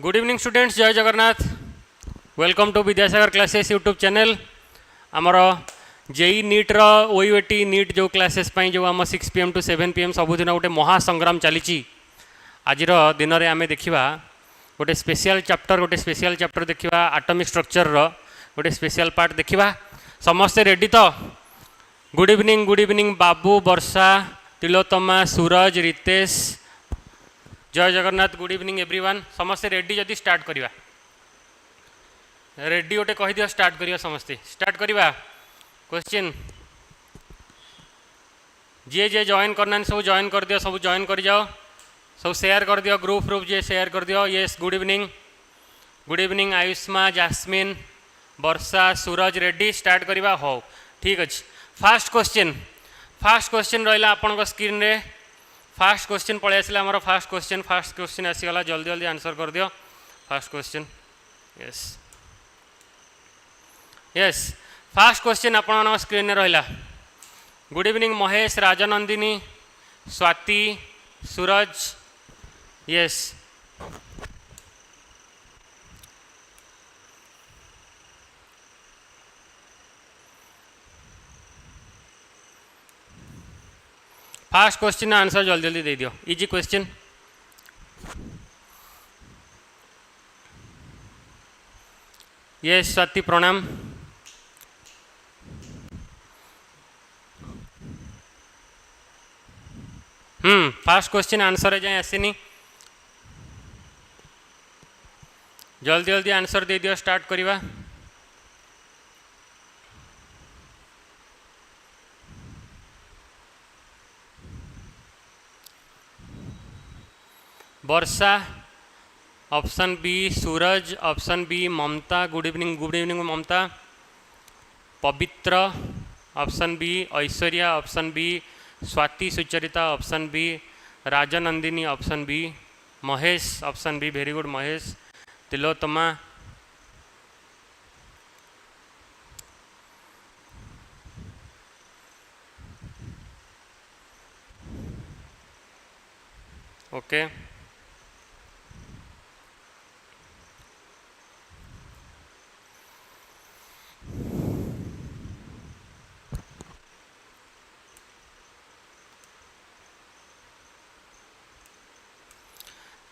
Good evening students, जय Jagannath. Welcome to Vidyasagar classes YouTube channel. आमर JEE NEET रो OUAT NEET जो क्लासेस जो आम 6 PM टू 7 PM सबुदिन गोटे महासंग्राम चली। आज दिन में आम देखा गोटे स्पेशल चैप्टर देखा एटॉमिक स्ट्रक्चर रो गोटे स्पेशल पार्ट देखा। समस्ते रेडी तो? गुड इवनिंग बाबू, वर्षा, तिलोत्तमा, सूरज, रितेश, जय जगन्नाथ। Good evening everyone. समस्ते रेडी? जदि स्टार्ट करिवा, रेडी गोटे कह दियो, स्टार्ट करिया। समस्ते स्टार्ट करिवा। क्वेश्चन जे जे जॉइन करना सब जॉइन कर दियो, सब जॉइन कर जाओ, सब शेयर कर दियो, ग्रुप जे शेयर कर दियो। यस, गुड इवनिंग आयुष्मा, जास्मिन, वर्षा, सूरज। रेडी? स्टार्ट करिवा। हो ठीक अच्छे। फास्ट क्वेश्चन रहा आपण स्क्रीन रे। फास्ट क्वेश्चन पलि आसला आमर। फास्ट क्वेश्चन आसीगला। जल्दी आंसर कर दियो fast question. Yes fast question आपण स्क्रीन रे रहा। Good evening Mahesh, Rajnandini, Swati, Suraj. Yes fast question answer जल्दी दे दियो। Easy question. यस स्वाति प्रणाम। फास्ट क्वेश्चन आंसर जाए आसनी। जल्दी आंसर दे दियो। स्टार्ट करिवा। Varsha option B, Suraj option B, Mamata good evening Mamata, Pavitra option B, Aishwarya option B, Swati Sucharita option B, Rajnandini option B, Mahesh option B, very good Mahesh, Tilottama, okay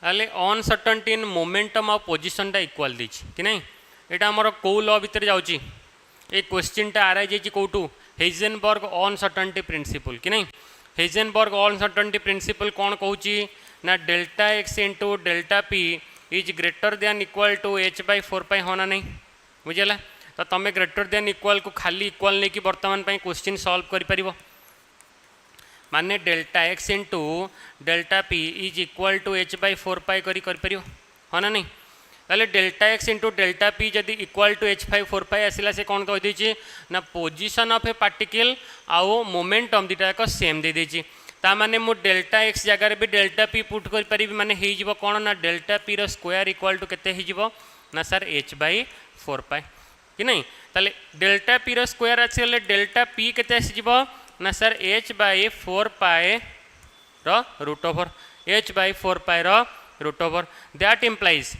अले uncertainty in momentum of position टा equal दीची कि नहीं। यहाँ आमर कौ लॉ भितर जाऊँगी ये क्वेश्चन टा आराई जाइए कौटू हेइजेनबर्ग अनसर्टेनिटी प्रिंसिपल कि नहीं। हेइजेनबर्ग अनसर्टेनिटी प्रिंसिपल कौन कहूँ ना delta x into delta P is greater than equal to h/4 होना नहीं बुझेगा। तो तुम ग्रेटर दैन इक्वल को खाली इक्वल नहीं कि बर्तमान क्वेश्चन सॉल्व कर माने delta x into delta P is equal to h/4 कर हाँ ना नहीं। ताले delta x into delta P जदि इक्वल टू h/4 आसला से कौन कह दी ना पोजिशन ऑफ ए पार्टिकल आउ मोमेंटम दुटा जाक सेम दे देछि। ता माने मु डेल्टा एक्स जगार भी डेल्टा पी पुट कर पारि माने हो कौन ना delta P rho square equal to केते हो ना सर h/4 कि नहीं। ताले डेल्टा पी रो स्क्वायर आसीगले डेल्टा पी केते आसीजिवो ना सर h/4 row root over h/4 row root over. That implies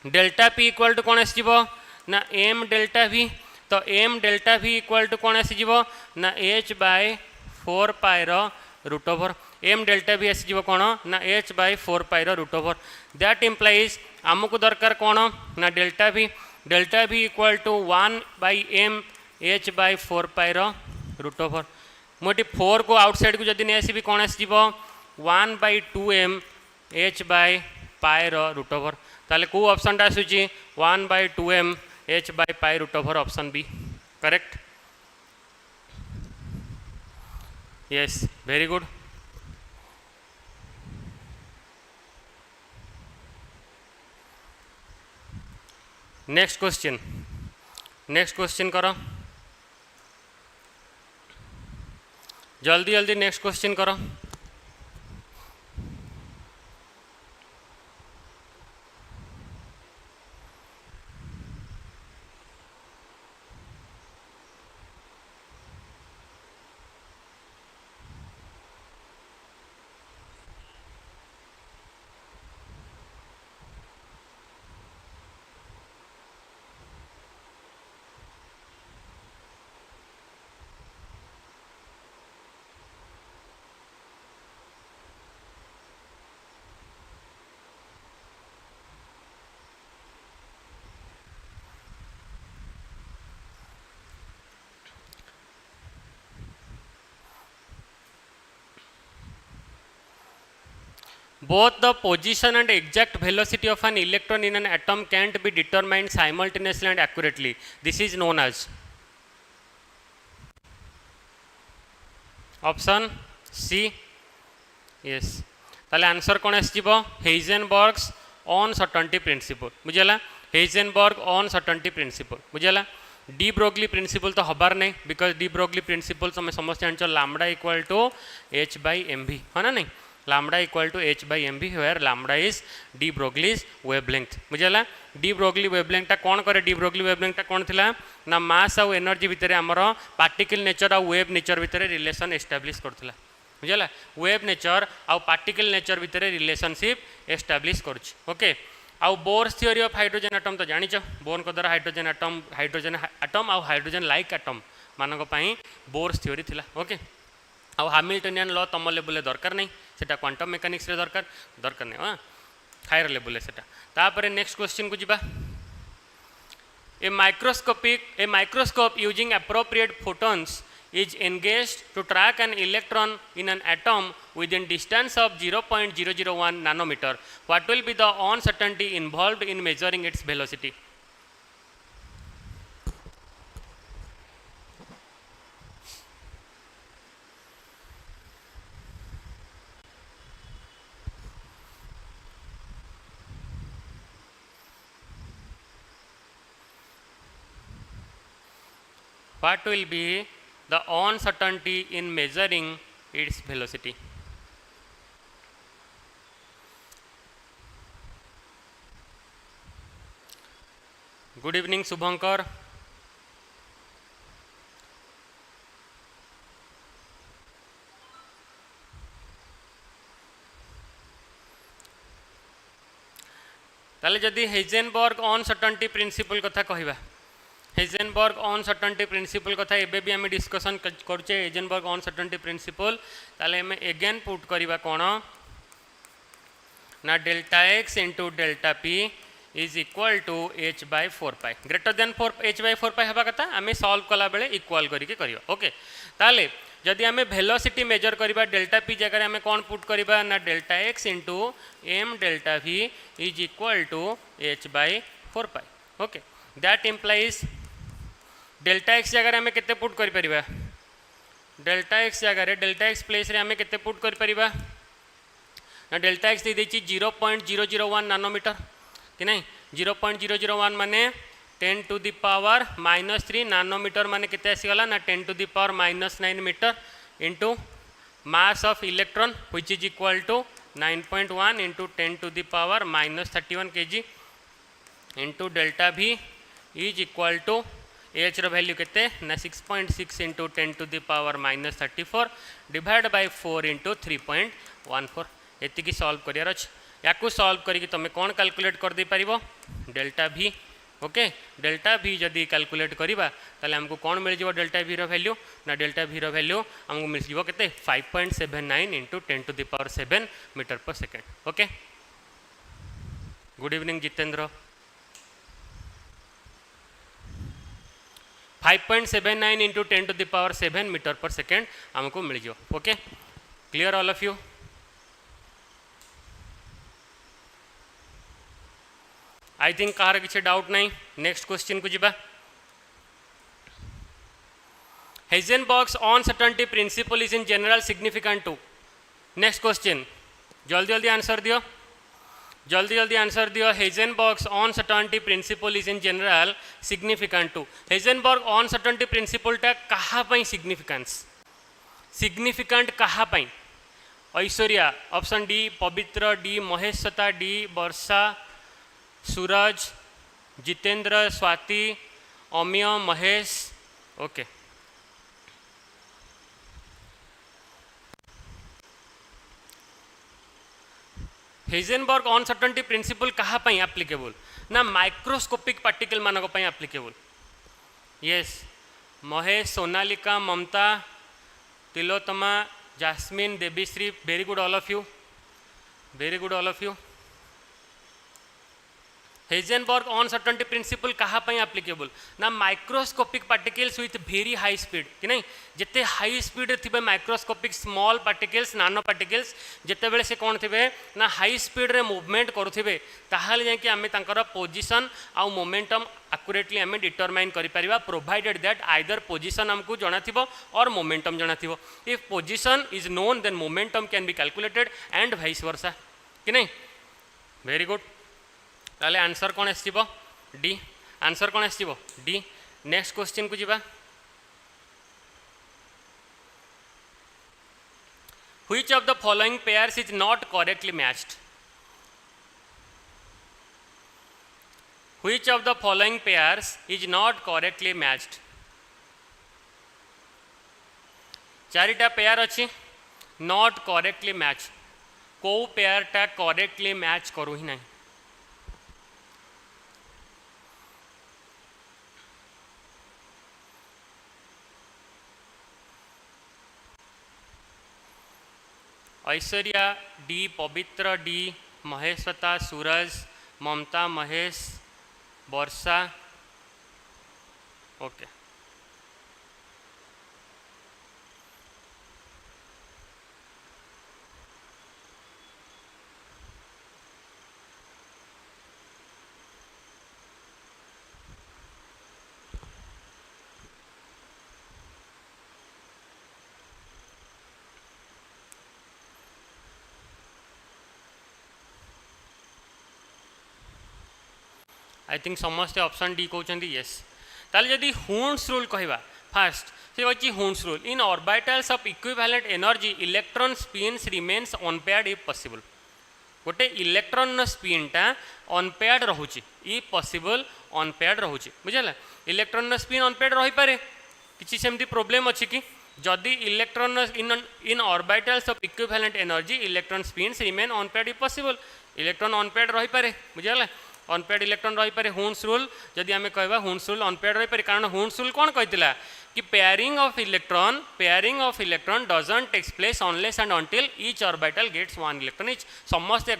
delta P equal to कौन आसीजिवो ना m डेल्टा v। तो m delta v equal to कौन आसीजिवो ना h/4 रो root over. m delta v आसीजिवो कौन ना h/4 row root over. That implies आमको दरकार कौन ना delta v equal to 1/m h/4 row root over. मुझे 4 को आउटसाइड को जब नहीं आसबि कौन आसब 1/2m h/π रो रूट ओवर। ताले को ऑप्शन टा आसुची 1/2m h/π root over option B correct. Yes very good. Next question करो जल्दी नेक्स्ट क्वेश्चन करो। both the position and exact velocity of an electron in an atom can't be determined simultaneously and accurately. This is known as option C. Yes. ताले answer कौन आसजिबो हेइजेनबर्ग्स uncertainty principal बुझला हेइजेनबर्ग uncertainty principal बुझला de Broglie principal तो हबार नहीं because de Broglie principal तुम समस्त जान lambda equal to h by mv है ना नहीं lambda equal to h by mv where lambda is de Broglie's wavelength बुझला डी ब्रोगली वेवलेंथ कौन करे डी ब्रोगली वेवलेंथ कौन थिला ना मास आउ एनर्जी भितर आमर पार्टिकल नेचर आ वेव नेचर भितर रिलेशन एस्टाब्लिश करथिला बुझला वेव नेचर आउ पार्टिकल नेचर भितर रिलेशनशिप एस्टाब्लिश करछि ओके आउ bourse theory of hydrogen atom तो जानिछ बोर्न को द्वारा हाइड्रोजन एटम आउ हाइड्रोजन लाइक एटम मानक पई बोर्स थ्योरी थिला ओके आउ हैमिल्टनियन लॉ तम लेवल दरकार नहीं सेटा क्वांटम मेकानिक्स रे दरकार नहीं हां हायर लेवल सेटा तापर नेक्स्ट क्वेश्चन को जिबा a microscope using appropriate photons is engaged to track an electron in an atom within distance of 0.001 nanometer. What will be the uncertainty involved in measuring its velocity? What will be the uncertainty in measuring its velocity? Good evening Subhankar. ताले जदि हेइजेनबर्ग uncertainty principal कथा कहिबा हेइजेनबर्ग uncertainty principal कथा एबे भी आम discussion करछे हेइजेनबर्ग uncertainty principal ताले आम एगेन पुट करिबा कोन ना delta x into delta p is equal to h by 4 pi greater than h by 4 pi हबा कथा आम सॉल्व कला बेले इक्वल करिके करियो ओके ताले जदि आम वेलोसिटी मेजर करिबा डेल्टा p जगह आम कोन पुट करिबा ना delta x into m delta v is equal to h by 4 pi okay that implies delta X जगह आम केते पुट कर परिबा डेल्टा एक्स जगह डेल्टा एक्स प्लेस रे आम केते पुट कर परिबा ना डेल्टा एक्स दे देछि 0.001 नानोमीटर कि नहीं 0.001 माने 10 टू द पावर -3 नानोमीटर माने केते आसी गला ना 10 to the power -9 metre into mass of electron which is equal to 9.1 into 10 to the power -31 kg into delta v is equal to H rho value केते ना 6.6 into 10 to the power -34 divide by 4 into 3.14 एति solve career अछि याकू solve करिक तुम कौन calculate कर दे पारिबो delta भी okay delta भी जदि कैलकुलेट करिबा ताले हमको कौन मिल जिवो डेल्टा भी रो वैल्यू ना डेल्टा भी रो वैल्यू हमको मिल जिवो केते 5.79 into 10 to the power 7 metre per second okay good evening Jitendra 5.79 into 10 to the power 7 metre per second हमको मिल जाओ okay clear all of you I think कहार किसी डाउट नहीं नेक्स्ट क्वेश्चन को जिबा Heisenberg's uncertainty principle is in general significant to next question जल्दी जल्दी आंसर दियो जल्दी आंसर दियो Heisenberg's uncertainty principle is in general significant to हेइजेनबर्ग uncertainty principle टा कहा पई सिग्निफिकेंट कहा पई Aishwarya option D Pavitra D महेशता D Varsha Suraj Jitendra Swati Amiya Mahesh okay Heisenberg uncertainty principle कहा पई एप्लीकेबल ना माइक्रोस्कोपिक पार्टिकल मानक पई applicable yes Mahesh Sonalika Mamata Tilottama Jasmine Devishree very good all of you Heisenberg uncertainty principle कहाँ एप्लिकेबल ना microscopic particles with very high speed कि नहीं जिते हाई स्पीड थे microscopic small particles nano particles जिते बेले से कौन थे ना हाई स्पीड रे मूवमेंट करुवे ताहले जाके आमे तांकर पोजीशन आउ मोमेंटम एक्यूरेटली आमे डिटरमाइन करि परिबा प्रोवाइडेड दैट आइदर पोजीशन हमको जणा थिबो और मोमेंटम जणा थिबो if position is known then momentum can be calculated and vice versa कि नहीं वेरी गुड ताले आंसर कौन आसो डी आंसर कौन आसो डी नेक्स्ट क्वेश्चन को जीवा which of the following pairs is not correctly matched which of the following pairs is not correctly matched चारिटा पेयर अच्छी नॉट करेक्टली मैच को पेयरटा करेक्टली मैच करू ही नहीं ऐश्वर्या डी पवित्र डी महेश्वता Suraj Mamata Mahesh Varsha okay I think समस्ते ऑप्शन डी कहते येस ताले जदि हुन्स रूल कहवा फास्ट से अच्छी Hund's rule in orbitals of equivalent energy electron spins remains unpaired if possible गोटे इलेक्ट्रॉन स्पिनटा अनपेयर्ड रोचे इफ पॉसिबल अनपेयर्ड रोचे बुझेगा इलेक्ट्रॉन स्पिन अनपेयर्ड रही पारे किसी सेमती प्रोब्लेम अच्छी कि जदि electron in orbitals of equivalent energy electron spins remain unpaired if possible electron unpaired रही पारे बुझेगा अनपेयर्ड इलेक्ट्रॉन रही पारे हुन्स रूल जदि आमे कहबा हुन्स रूल अनपेयर्ड रही पारे कारण हुन्स रूल कौन कहतिला कि pairing of electron doesn't takes place unless and until each orbital gets one electron each समस्त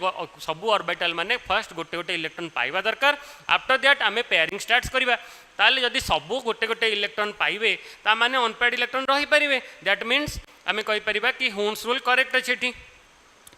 सबू ऑर्बिटल माने फर्स्ट गोटे गोटे इलेक्ट्रॉन पाइबा दरकार आफ्टर दैट आमे पेयरिंग स्टार्ट करिबा ताले जदि सबू गोटे गोटे इलेक्ट्रॉन पाइबे ता माने अनपेयर्ड इलेक्ट्रॉन रही पारिबे दैट मीन्स आमे कहि परिबा कि हुन्स रूल करेक्ट अछि एठी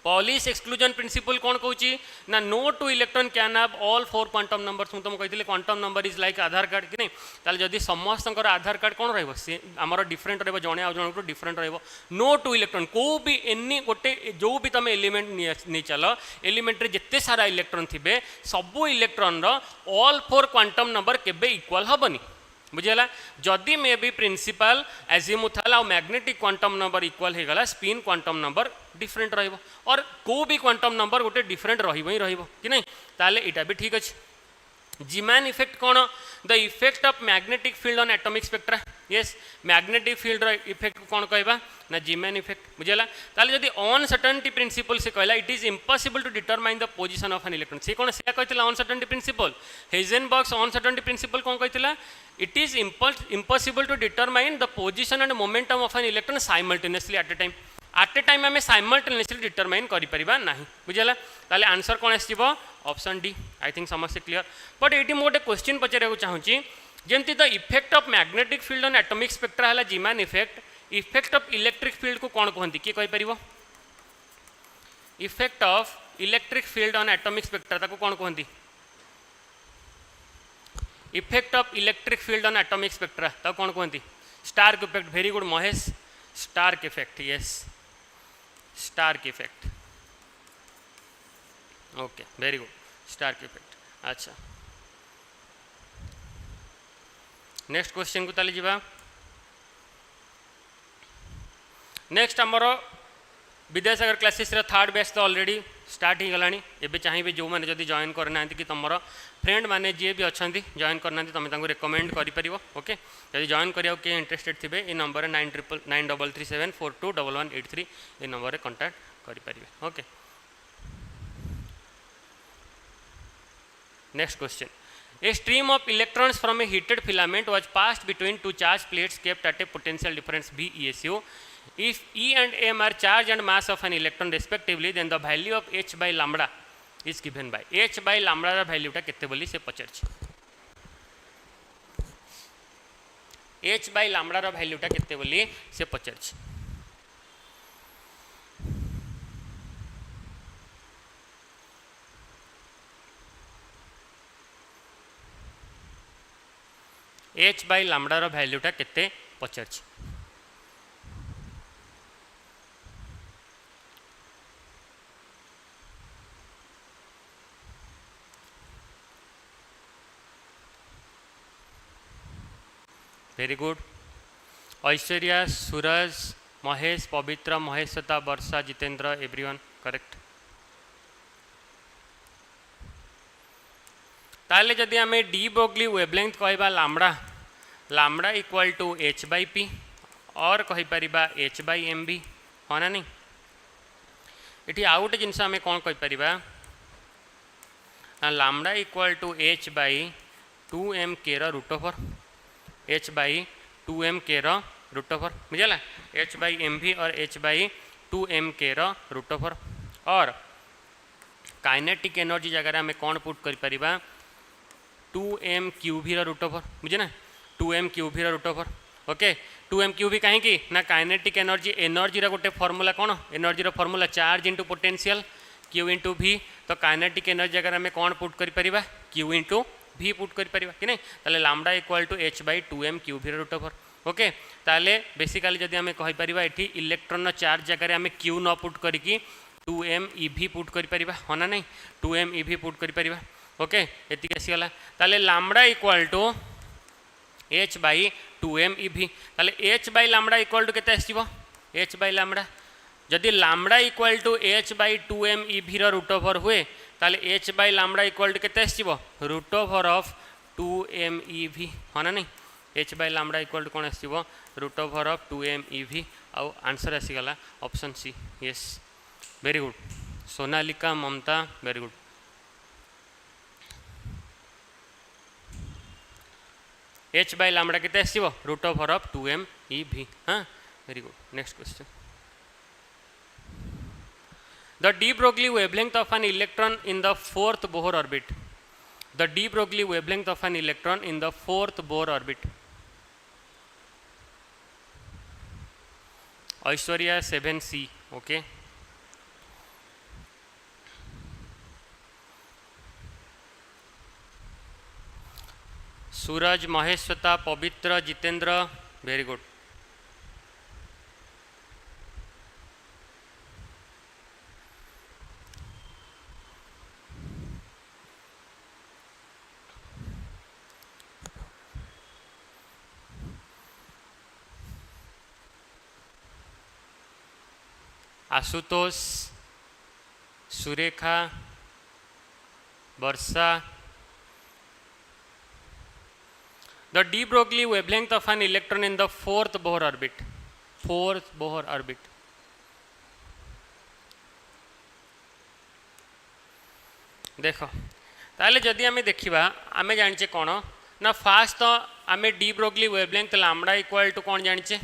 पॉलिश एक्सक्लूजन प्रिंसिपल कौन कहूँ ना no two electron can have all four quantum numbers तुम कही quantum number is like Aadhaar card कि नहीं ताले जदि समस्त आधार कार्ड कौन रहिबो से आमर डिफरेंट रहिबो जणे आ जण डिफरेंट रहिबो नो टू इलेक्ट्रॉन को भी एनी गोटे जो भी तुम एलिमेंट नहीं चल एलिमेंट रे जिते सारा इलेक्ट्रॉन थिबे सबू इलेक्ट्रॉन रो ऑल फोर क्वांटम नंबर केबे इक्वल हबनी बुझेगा जदि मे बी प्रिंसिपल एजिमुथल आ मैग्नेटिक क्वांटम नंबर इक्वल हो गला स्पिन क्वांटम नंबर डिफरेंट रहिबो और को भी क्वांटम नंबर गोटे डिफरेंट रहिबो ही रहिबो कि नहीं ताले एटा भी ठीक अछि जीमैन इफेक्ट कौन the effect of magnetic field on atomic spectra yes magnetic field effect कौन कहबा ना जीमैन इफेक्ट बुझेला ताले जदि अनसर्टेनिटी प्रिंसिपल से कहला it is impossible to determine the position of an electron से कौन से कहतिला uncertainty principle Heisenberg uncertainty principle कौन कहतिला it is impossible to determine the position and momentum of an electron simultaneously at a time आम simultaneously determine करिपरिबा नाही बुझेला ताले आंसर कौन आसीबो ऑप्शन डी आई थिंक समस्या क्लियर बट ये गोटे क्वेश्चन पचारे चाहूँगी जमती the effect of magnetic field on atomic spectra है Zeeman effect of electric field को कौन कहते किए कहीपर effect of electric field on atomic spectra ताको कौन कहते effect of electric field on atomic spectra ताको कौन कहते Stark effect very good Mahesh Stark effect yes Stark effect okay very good Stark effect अच्छा नेक्स्ट क्वेश्चन को ताली जीवा नेक्स्ट आमर विद्यासागर क्लासेस थर्ड बैच तो ऑलरेडी स्टार्ट हो गलानी एबे चाहिए जो मैंने जदि जॉइन करना कि तुम फ्रेंड मैंने जी भी अच्छा जॉइन करना तुम रिकमेंड कर ओके जदि जॉइन करिया किए इंटरेस्टेड थे ये नंबर 939374211183 ये नंबर कांटेक्ट करें okay next question A stream of electrons from a heated filament was passed between two charged plates kept at a potential difference B ESU. If E and M are charge and mass of an electron respectively, then the value of H by lambda is given by H by लामडार भैल्यूटा केते बोली से पचार H by लामडार भैल्यूटा केते बोली से पचार H by लामडार भैल्यूटा केते पचार very good Aishwarya Suraj Mahesh Pavitra Mahashweta Varsha Jitendra everyone correct ताले जदि आम डी ब्रोगली वेवलेंथ कहबा lambda lambda equal to h by p और कहीपर एच बाय एम बी हाँ ना नहीं ये आउ गोटे जिनस आम कौन कहीपर lambda equal to h by 2m K root over h by 2m K root over बुझला एच बाई एम भी और h by 2m K root over और काइनेटिक एनर्जी जगह आम कौन पुट कर 2m q V root over बुझे ना 2m q V root over okay 2m q भी कहीं ना काइनेटिक एनर्जी एनर्जी गोटे फॉर्मूला कौन energy formula charge into potential Q into भी तो काइनेटिक एनर्जी जगह आम कौन पुट कर क्यू इंटू भी पुट कर कि नहीं ताले lambda equal to h by 2m q V root over okay ताले बेसिकली जदि आम कहीपर ये इलेक्ट्रॉन चार्ज जगह आम क्यू न पुट करके 2m ई भी पुट कर हाँ ना नहीं 2m ई भी पुट कर ओके ये आसीगला ताले lambda equal to h by 2m e V ताले h by lambda equal to केते आसीबो एच बाई लामडा जदि lambda equal to h by 2m e V root over हुए ताले h by lambda equal to केते आसीबो root over of 2m e V हाँ ना नहीं h by lambda equal to कौन आसीबो root over of 2m e V आउ आंसर आसीगला option C yes very good Sonalika Mamata very good h by lambda केते आसीबो root over of 2m e V हाँ very good next question The de Broglie wavelength of an electron in the fourth Bohr orbit. The de Broglie wavelength of an electron in the fourth Bohr orbit. Aishwarya 7C. Okay. सूरज महेश्वता पवित्र Jitendra very good Ashutosh Surekha Varsha The de Broglie wavelength of an electron in the fourth Bohr orbit. Fourth Bohr orbit. देख ताले जदि आम देखा आम जाने कौन ना फास्ट तो आम de Broglie wavelength lambda equal to कौन जाने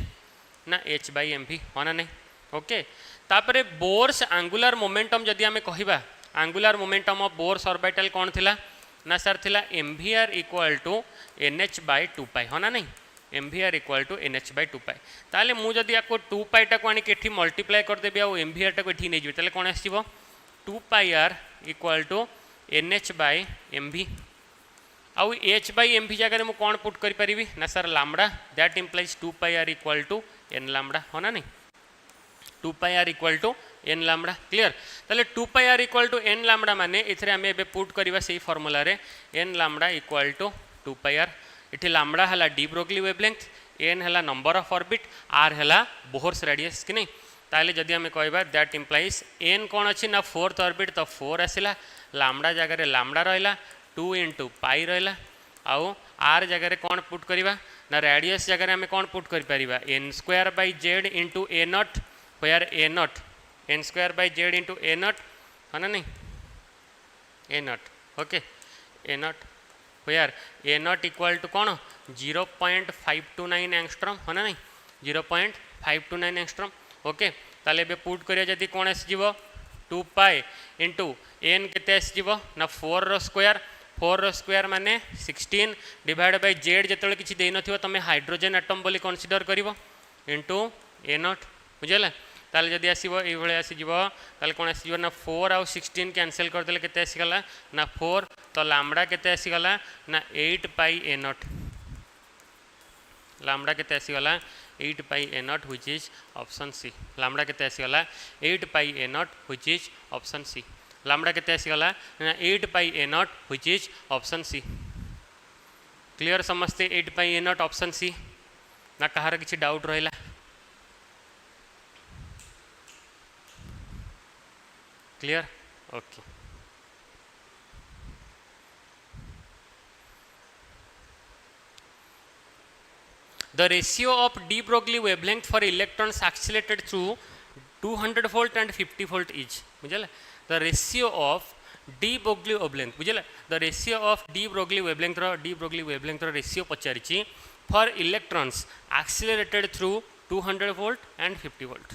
ना एच बाई एम भी हाँ ना नहीं ओके तापरे बोर्स आंगुलार मोमेंटम जदि आम कह angular momentum of Bohr's orbital कौन थिला ना सर थिला m v r equal to n h by 2 pi हाँ ना नहीं m v r equal to n h by 2 pi ताले मुझे जदि आपको 2 पाई टाक आनी मल्टीप्लाई करदेवी आउ एम भी आर टाक नहीं जी ताले कौन आसो 2 pi r equal to n h by m v आउ एच बाई एम भी जगह मुझे कौन पुट करी ना sir lambda that implies 2 pi r equal to n lambda हाँ ना नहीं 2 pi r equal to n lambda clear ताले 2 pi r equal to n lambda माने इथरे आमे एबे पुट करबा सेही फार्मूला रे n lambda equal to 2 pi r इठी लामडा हला डी ब्रोगली वेवलेंथ एन हला नंबर ऑफ ऑर्बिट आर हला बोहर्स रेडियस कि नहीं ताले जदि आमे कहबा दैट इम्प्लाइज एन कौन अच्छी ना फोर्थ ऑर्बिट तो 4 आसिला लामडा जगह रे लामडा रहिला 2 इंटू पाई रहिला आउ आर जगह रे कौन पुट करबा ना रेडियस जगह रे आमे कौन पुट कर परिबा n square by Z into a naught where a naught n square by Z into a naught है ना नहीं a naught okay a naught where a naught equal to कौन 0.529 एंगस्ट्रॉम है ना नहीं 0.529 एंगस्ट्रॉम ओके ताले बे पुट करिया जदी कौन आसीजिवो 2 पाई इंटू एन के ना 4 रो स्क्वायर 4 रो स्क्वायर माने 16 डिवाइड बाय जेड जो किसी दे नथिबो तमे हाइड्रोजन एटम बोली कंसीडर करिवो इंटू ए नॉट बुझला ताले जदि आसीबो ए भले आसीजिवो ताले कोन आसीजिवो ना 4 आउ 16 कैंसिल कर देले केते आसीगला ना 4 तो लैम्बडा केते आसीगला ना 8 पाई ए नॉट लैम्बडा केते आसीगला 8 pi a naught which is option C lambda केते आसीगला 8 pi a naught which is option C lambda केते आसीगला ना 8 pi a naught which is option C clear समझते 8 pi a not option C ना कहार किसी डाउट रहिला clear okay the ratio of de Broglie wavelength for electrons accelerated through 200 volt and 50 volt is बुझला the ratio of de Broglie wavelength बुझला the ratio of de Broglie wavelength रो ratio पचारिछि for electrons accelerated through 200 volt and 50 volt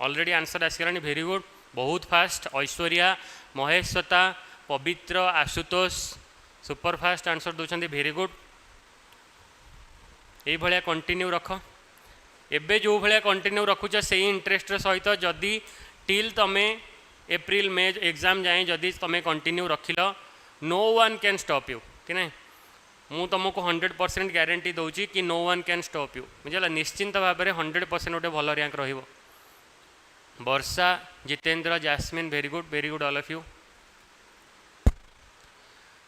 already answer आसगलानी very good बहुत fast Aishwarya Mahashweta Pavitra Ashutosh super fast answer दौरान very good ये भाया continue रख एबे जो भाया कंटिन्यू रखुच से इंटरेस्ट सहित जदि टिल तमे एप्रिल मे एग्जाम जाए जदि तमे कंटिन्यू रखिल no one can stop you कि नहीं मु तुमको 100% ग्यारंटी दूची कि no one can stop you बुझला निश्चिंत भाव में 100% गोटे भल रैंक रहिबो Varsha Jitendra Jasmine very good all of you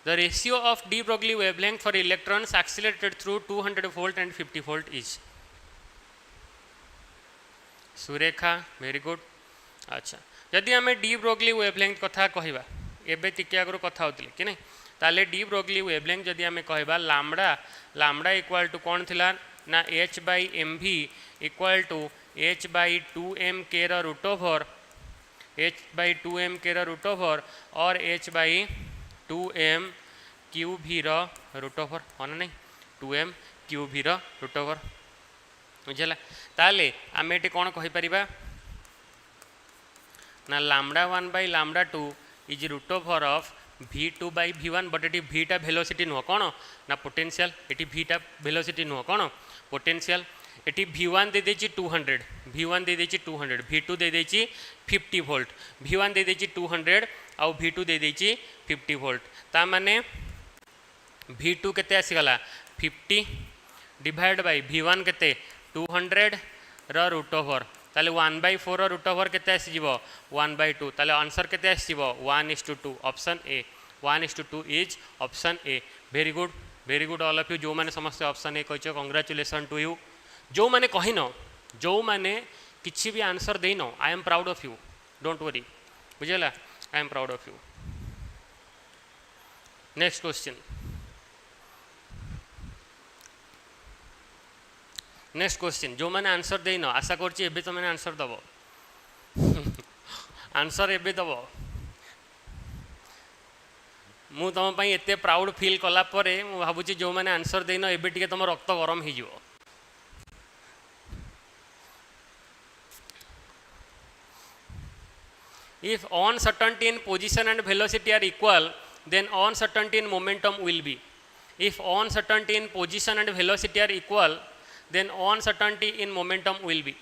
the ratio of de Broglie wavelength for electrons accelerated through 200 volt and 50 volt is Surekha very good अच्छा जदि आम de Broglie wavelength कथा कहवा एबे टिके आगु कथा होतिले कि नहीं ताले de Broglie wavelength जदि आम कहवा लैम्बडा इक्वल टू कौन थिला ना h by mv equal to h by 2m k रा root over h by 2m k रा रूट ओवर और h by 2m q V root over हाँ ना नहीं 2m q V root over बुझला ताले आम ये कौन कहीपर ना lambda 1 by lambda 2 is root over of v2 by v1 but ये भीटा वेलोसिटी नुह कौन ना पोटेंशियल ये भीटा वेलोसिटी नुह कौन पोटेंशियल ये v1 दे देछि 200 v1 दे देछि 200 v2 दे देछि 50 वोल्ट v1 दे देछि 200 आउ v2 दे देछि 50 वोल्ट ता माने v2 केते आसीगला 50 डिवाइड बाय v1 केते 200 रा रूट ओवर ताले 1/4 रूट ओवर केते आसीजिवो 1/2 ताले आंसर केते आसीजिवो 1:2 option A 1:2 is option A very good all of you जो माने समस्त ऑप्शन ए कहचो कांग्रेचुलेशन टू यू जो माने कहिन जो माने किछि भी आंसर देनो I am proud of you don't worry बुझला I am proud of you next question जो मैंने आंसर देन आशा करछि एबे तो मैंने आंसर दबो आंसर एबे दबो मु तुम पई एते प्राउड फील कला परे मु भाबुछि जो मैंने आंसर देन एबे टिके तुम रक्त गरम हो जिवो if uncertainty in position and velocity are equal then uncertainty in momentum will be if uncertainty in position and velocity are equal then uncertainty in momentum will be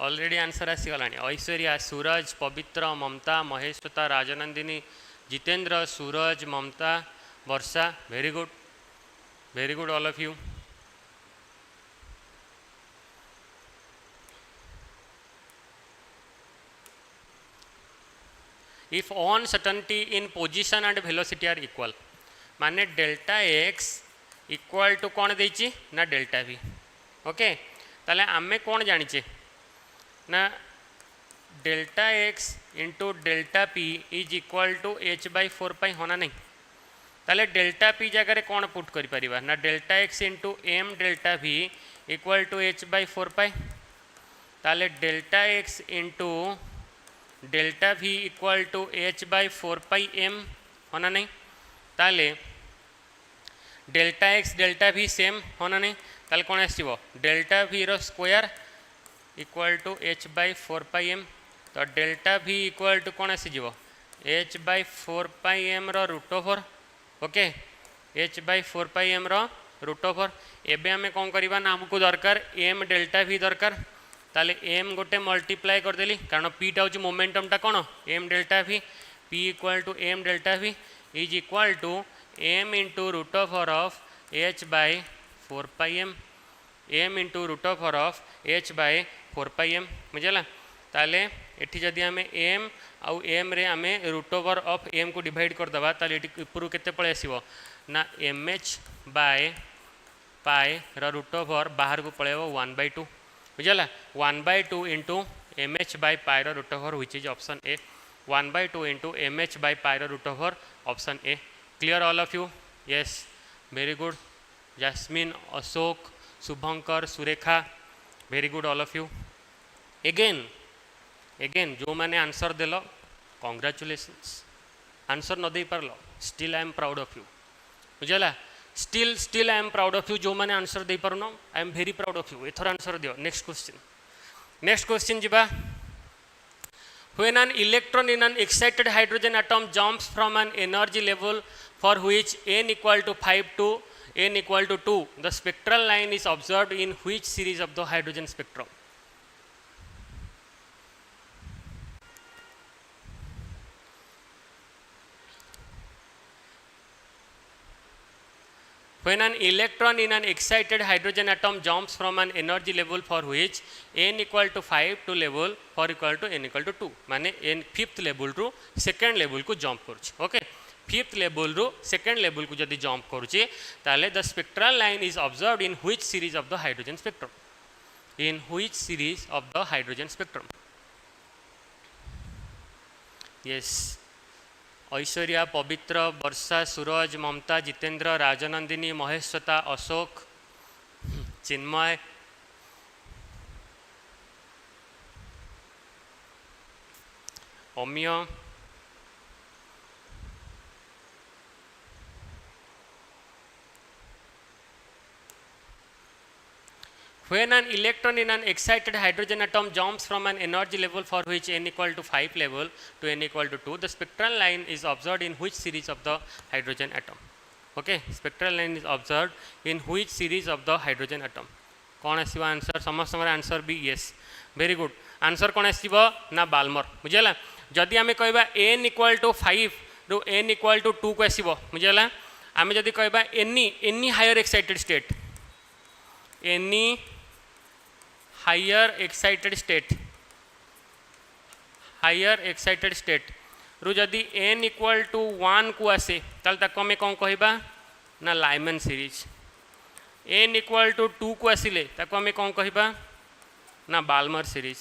already answer आसीगलानी Aishwarya Suraj Pavitra Mamata Mahashweta Rajnandini Jitendra Suraj Mamata Varsha very good all of you if uncertainty in position and velocity are equal माने delta x equal to कौन देछि ना delta we okay ताले आमे कौन जानिचे ना delta x into delta P is equal to h/4 pi होना नहीं ताले डेल्टा पी जगह कौन पुट करि परिबा ना delta x into m delta v equal to h/4 pi ताले delta x into delta v equal to h by 4πm होना नहीं ताले delta x delta v same होना नहीं ताले कौन आसो डेल्टा भी रो square equal to h by 4πm तो डेल्टा भी इक्वाल टू कौन आसीज एच बाय 4πm रो root over okay h by 4πm रो रूट ओवर एबे आमे कौन करबा ना हमको दरकार एम डेल्टा भी दरकार ताले एम गोटे मल्टीप्लाई करदेली कारण पीटा हूँ मोमेंटमटा कौन m delta v p equal to m delta v is equal to m into root over of h by 4πm m into root over of h by 4πm बुझेगा ताले एठी जदि आमे एम आउ एम रे आमे रूट ओवर ऑफ एम को divide करदबा ताले एठी ऊपर केते पळे आसीबो ना m h by pi root over बाहर को पळेबो 1/2 बुझेगा 1/2 into m h by pi root over which is option A 1/2 into m h by pi root over option A clear all of you yes very good Jasmine Ashok Shubhankar Surekha very good all of you again जो मैंने answer देल congratulations answer न दे पारल still I am proud of you बुझेगा still I am proud of you जो मैंने answer दे पारुन I am very proud of you ether answer दियो नेक्स्ट क्वेश्चन जीवा when an electron in an excited hydrogen atom jumps from an energy level for which n equal to 5 to n equal to 2 the spectral line is observed in which series of the hydrogen spectrum when an electron in an excited hydrogen atom jumps from an energy level for which n equal to 5 to level for equal to n equal to 2 माने n fifth level रू second level को jump करूची okay fifth level रू second level को जदि jump करूची ताले the spectral line is observed in which series of the hydrogen spectrum in which series of the hydrogen spectrum yes Aishwarya पवित्र वर्षा सूरज ममता जितेंद्र राजनंदिनी महेश्वता अशोक चिन्मय अम्य when an electron in an excited hydrogen atom jumps from an energy level for which n equal to 5 level to n equal to 2 the spectral line is observed in which series of the hydrogen atom okay spectral line is observed in which series of the hydrogen atom कौन आसीबो answer समस्त answer भी yes very good answer कौन आसीबो ना Balmer बुझेला जदि आमे कहबा n equal to 5 row n equal to 2 को आसीबो बुझेला आमे जदि कहबा any higher excited state any higher excited state रू जदि n equal to 1 को आसे ताल ताको हमें कौन कहबा ना Lyman series n equal to 2 को आसिले ताको हमें कौन कहबा ना Balmer series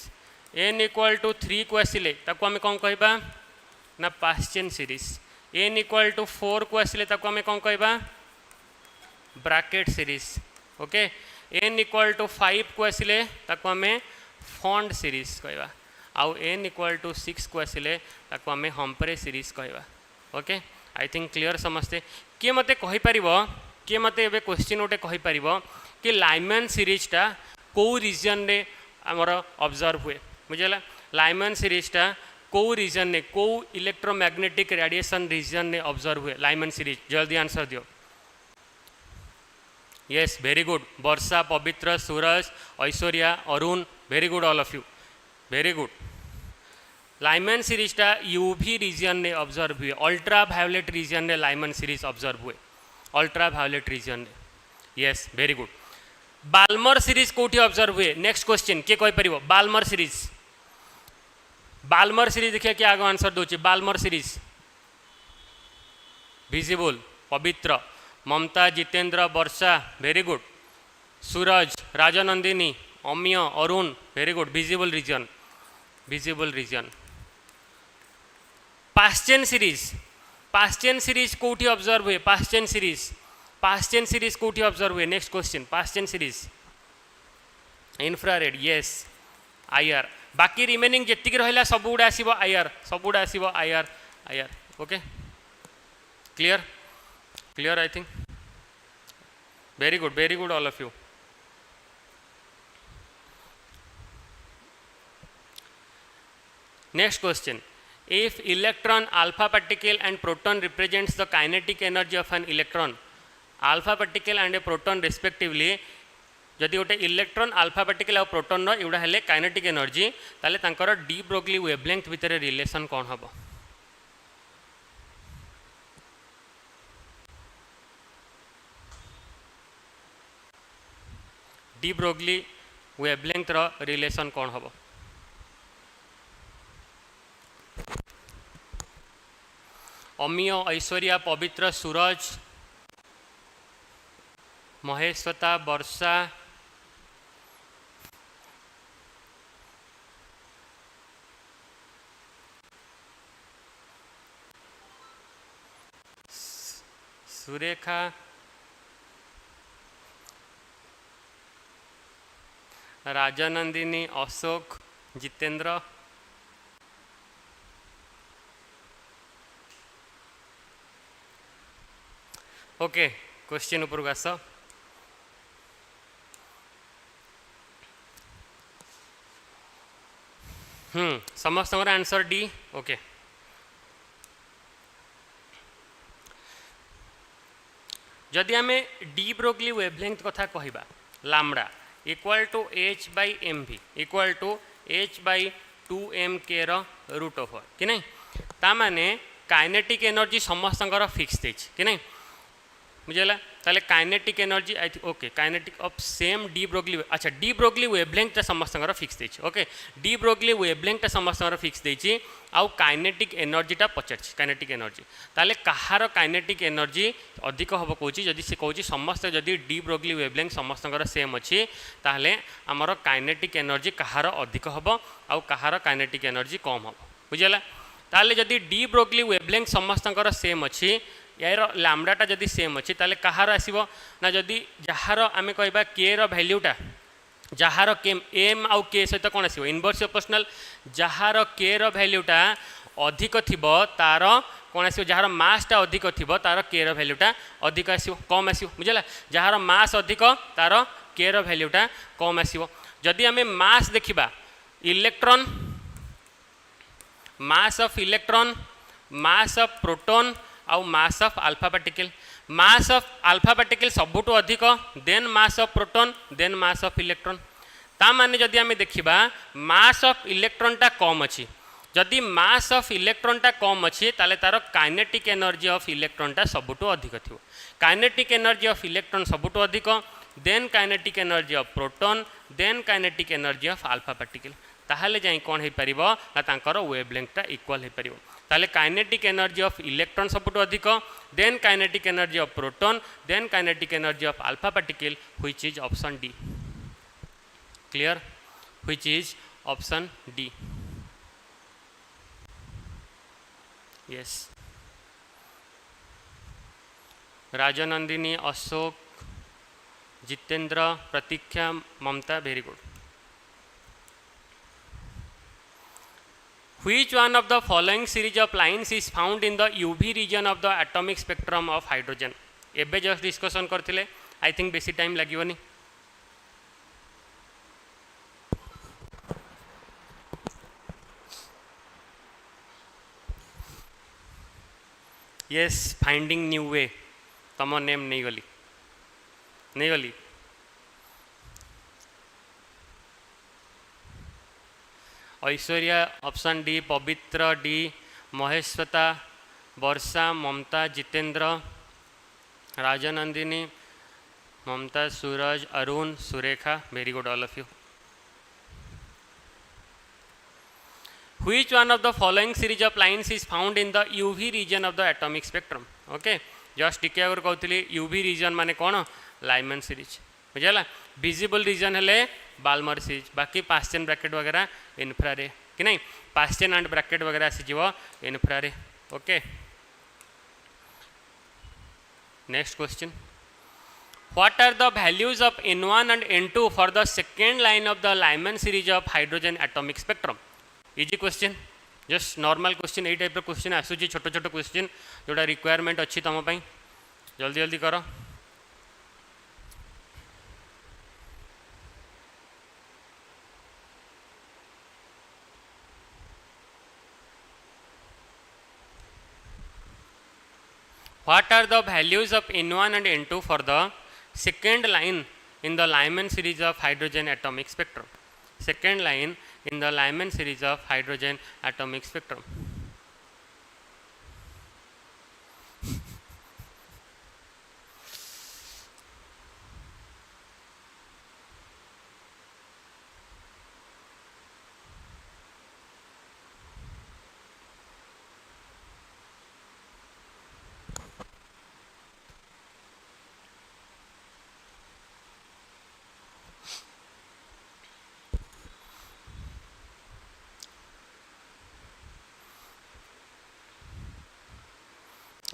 n equal to 3 को आसिले ताको हमें कौन कहबा ना पास्चेन सीरीज n equal to 4 को आसिले ताको हमें कौन कहबा Brackett series okay n equal to 5 को आसिले ताको हमें फॉन्ड सीरीज कहबा आउ n equal to 6 को आसिले ताको हमें हम्परे सीरीज कहबा ओके आई थिंक क्लियर समझते किए मते कहि परिबो किए मते एबे क्वेश्चन ओटे कहि परिबो कि लाइमन सीरीजटा को रीजन रे हमर ऑब्जर्व हुए बुझला लाइमन सीरीजटा को रीजन ने को इलेक्ट्रोमैग्नेटिक रेडिएशन रीजन ने ऑब्जर्व हुए लाइमन सीरीज जल्दी आंसर दियो yes very good वर्षा पवित्र सूरज ऐश्वर्या अरुण very good all of you very good Lyman सीरीजटा यूवी रीजन ने ऑब्जर्व हुए अल्ट्रा वायोलेट रीजन ने लाइमन सीरीज ऑब्जर्व हुए अल्ट्रा वायोलेट रीजन ने yes very good Balmer series कोठी ऑब्जर्व हुए नेक्स्ट क्वेश्चन के कहि परिबो बाल्मर सीरीज देखिए क्या आगे आंसर दोचे Balmer series visible Pavitra Mamata Jitendra Varsha very good Suraj Rajnandini अम्य Arun very good visible region Paschen series कोठी ऑब्जर्व हुए पास्चेन सीरीज कोठी ऑब्जर्व हुए next question Paschen series infrared yes IR बाकी रिमेनिंग जेतिक रहा सब गुड़ा आसो आईआर सब गुड़ा आसो IR IR okay clear clear I think very good all of you next question if electron alpha particle and proton represents the kinetic energy of an electron alpha particle and a proton respectively जदि गोटे electron alpha particle और proton एवढा हेले kinetic energy ताले तांकर D Broglie wavelength भितर relation कौन हम डी ब्रोगली वेवलेंथ रो रिलेशन कौन हम अमीय ऐश्वर्या पवित्र सूरज महेश्वता वर्षा सुरेखा राजानंदिनी अशोक जितेंद्र ओके क्वेश्चन ऊपर को आस समस्त आंसर डी ओके जदि आम डी ब्रोगली वेवलेंथ कथा कहबा lambda equal to h by m v equal to h by 2m K root over कि नहीं ता माने काइनेटिक एनर्जी समस्त फिक्स देछि कि नहीं बुझेगा ताले kinetic energy okay kinetic of same de Broglie अच्छा डी ब्रोगली वेवलेंथ समस्त फिक्स देछि ओके डी ब्रोगली वेवलेंथ समस्त फिक्स देछि आउ काइनेटिक एनर्जीटा पचार काइनेटिक एनर्जी ताले कहार काइनेटिक एनर्जी अधिक हम कौन जदि से कौन समस्त जदि डी ब्रोगली वेवलेंथ समस्त सेम अच्छी ताहले आमर काइनेटिक एनर्जी कहार अधिक हम आउ कहार काइनेटिक एनर्जी कम हम बुझेगा ताहले जदि डी ब्रोगली वेवलेंथ समस्त सेम अच्छी यार लैम्बडाटा जदि सेम अच्छी ताले कहार आसीबो ना जदि जहार आमे कहबा के रो वैल्यूटा जहार के एम आउ के सहित कौन आसीबो इनवर्स प्रोपोर्शनल जहार के रो वैल्यूटा अधिक थिबो तार कौन आसीबो जहार मासटा अधिक थिबो तार के रो वैल्यूटा अधिक आसीबो कम आसीबो बुझला जहार मास अधिक तार के रो वैल्यूटा कम आसीबो जदि आमे मास देखिबा electron mass of electron mass of proton आउ mass of alpha particle mass of alpha particle सबुठु अधिक than mass of proton than mass of electron ता माने जदि आमे देखिबा मास ऑफ इलेक्ट्रॉनटा कम अच्छी जदि मास ऑफ इलेक्ट्रॉनटा कम अच्छी ताले तार काइनेटिक एनर्जी ऑफ इलेक्ट्रॉनटा सबुठु अधिक थिबो काइनेटिक एनर्जी ऑफ इलेक्ट्रॉन सबुठु अधिक than kinetic energy of proton than kinetic energy of alpha particle ताहले जाई कोन हे परिबो ना तांकर वेवलेंथटा इक्वल हे परिबो ताले काइनेटिक एनर्जी ऑफ इलेक्ट्रॉन सबुठु अधिक than kinetic energy of proton than kinetic energy of alpha particle which is option D clear which is option D yes Rajnandini Ashok Jitendra Pratiksha Mamata very good Which one of the following series of lines is found in the UV region of the atomic spectrum of hydrogen? एबे just discussion करथिले I think बेसी time लागिवनी yes finding new way तम नेम नहीं गली Aishwarya option D Pavitra D Mahashweta Varsha Mamata Jitendra Rajnandini Mamata Suraj Arun Surekha very good all of you which one of the following series of lines is found in the UV region of the atomic spectrum okay just टिके आगर कहती UV region माने कौन Lyman series बुझेगा visible region हेले Balmer series बाकी पास्चेन bracket वगैरह इन्फ्रारे कि नहीं पास्चेन एंड ब्रैकेट वगैरह आसीज infrared okay next question What are the values of N1 and N2 for the second line of the Lyman series of hydrogen atomic spectrum? Easy question, just normal question. यही type question आसूँ छोट छोट question जोटा requirement अच्छी तुम जल्दी जल्दी कर. What are the values of N1 and N2 for the second line in the Lyman series of hydrogen atomic spectrum? Second line in the Lyman series of hydrogen atomic spectrum.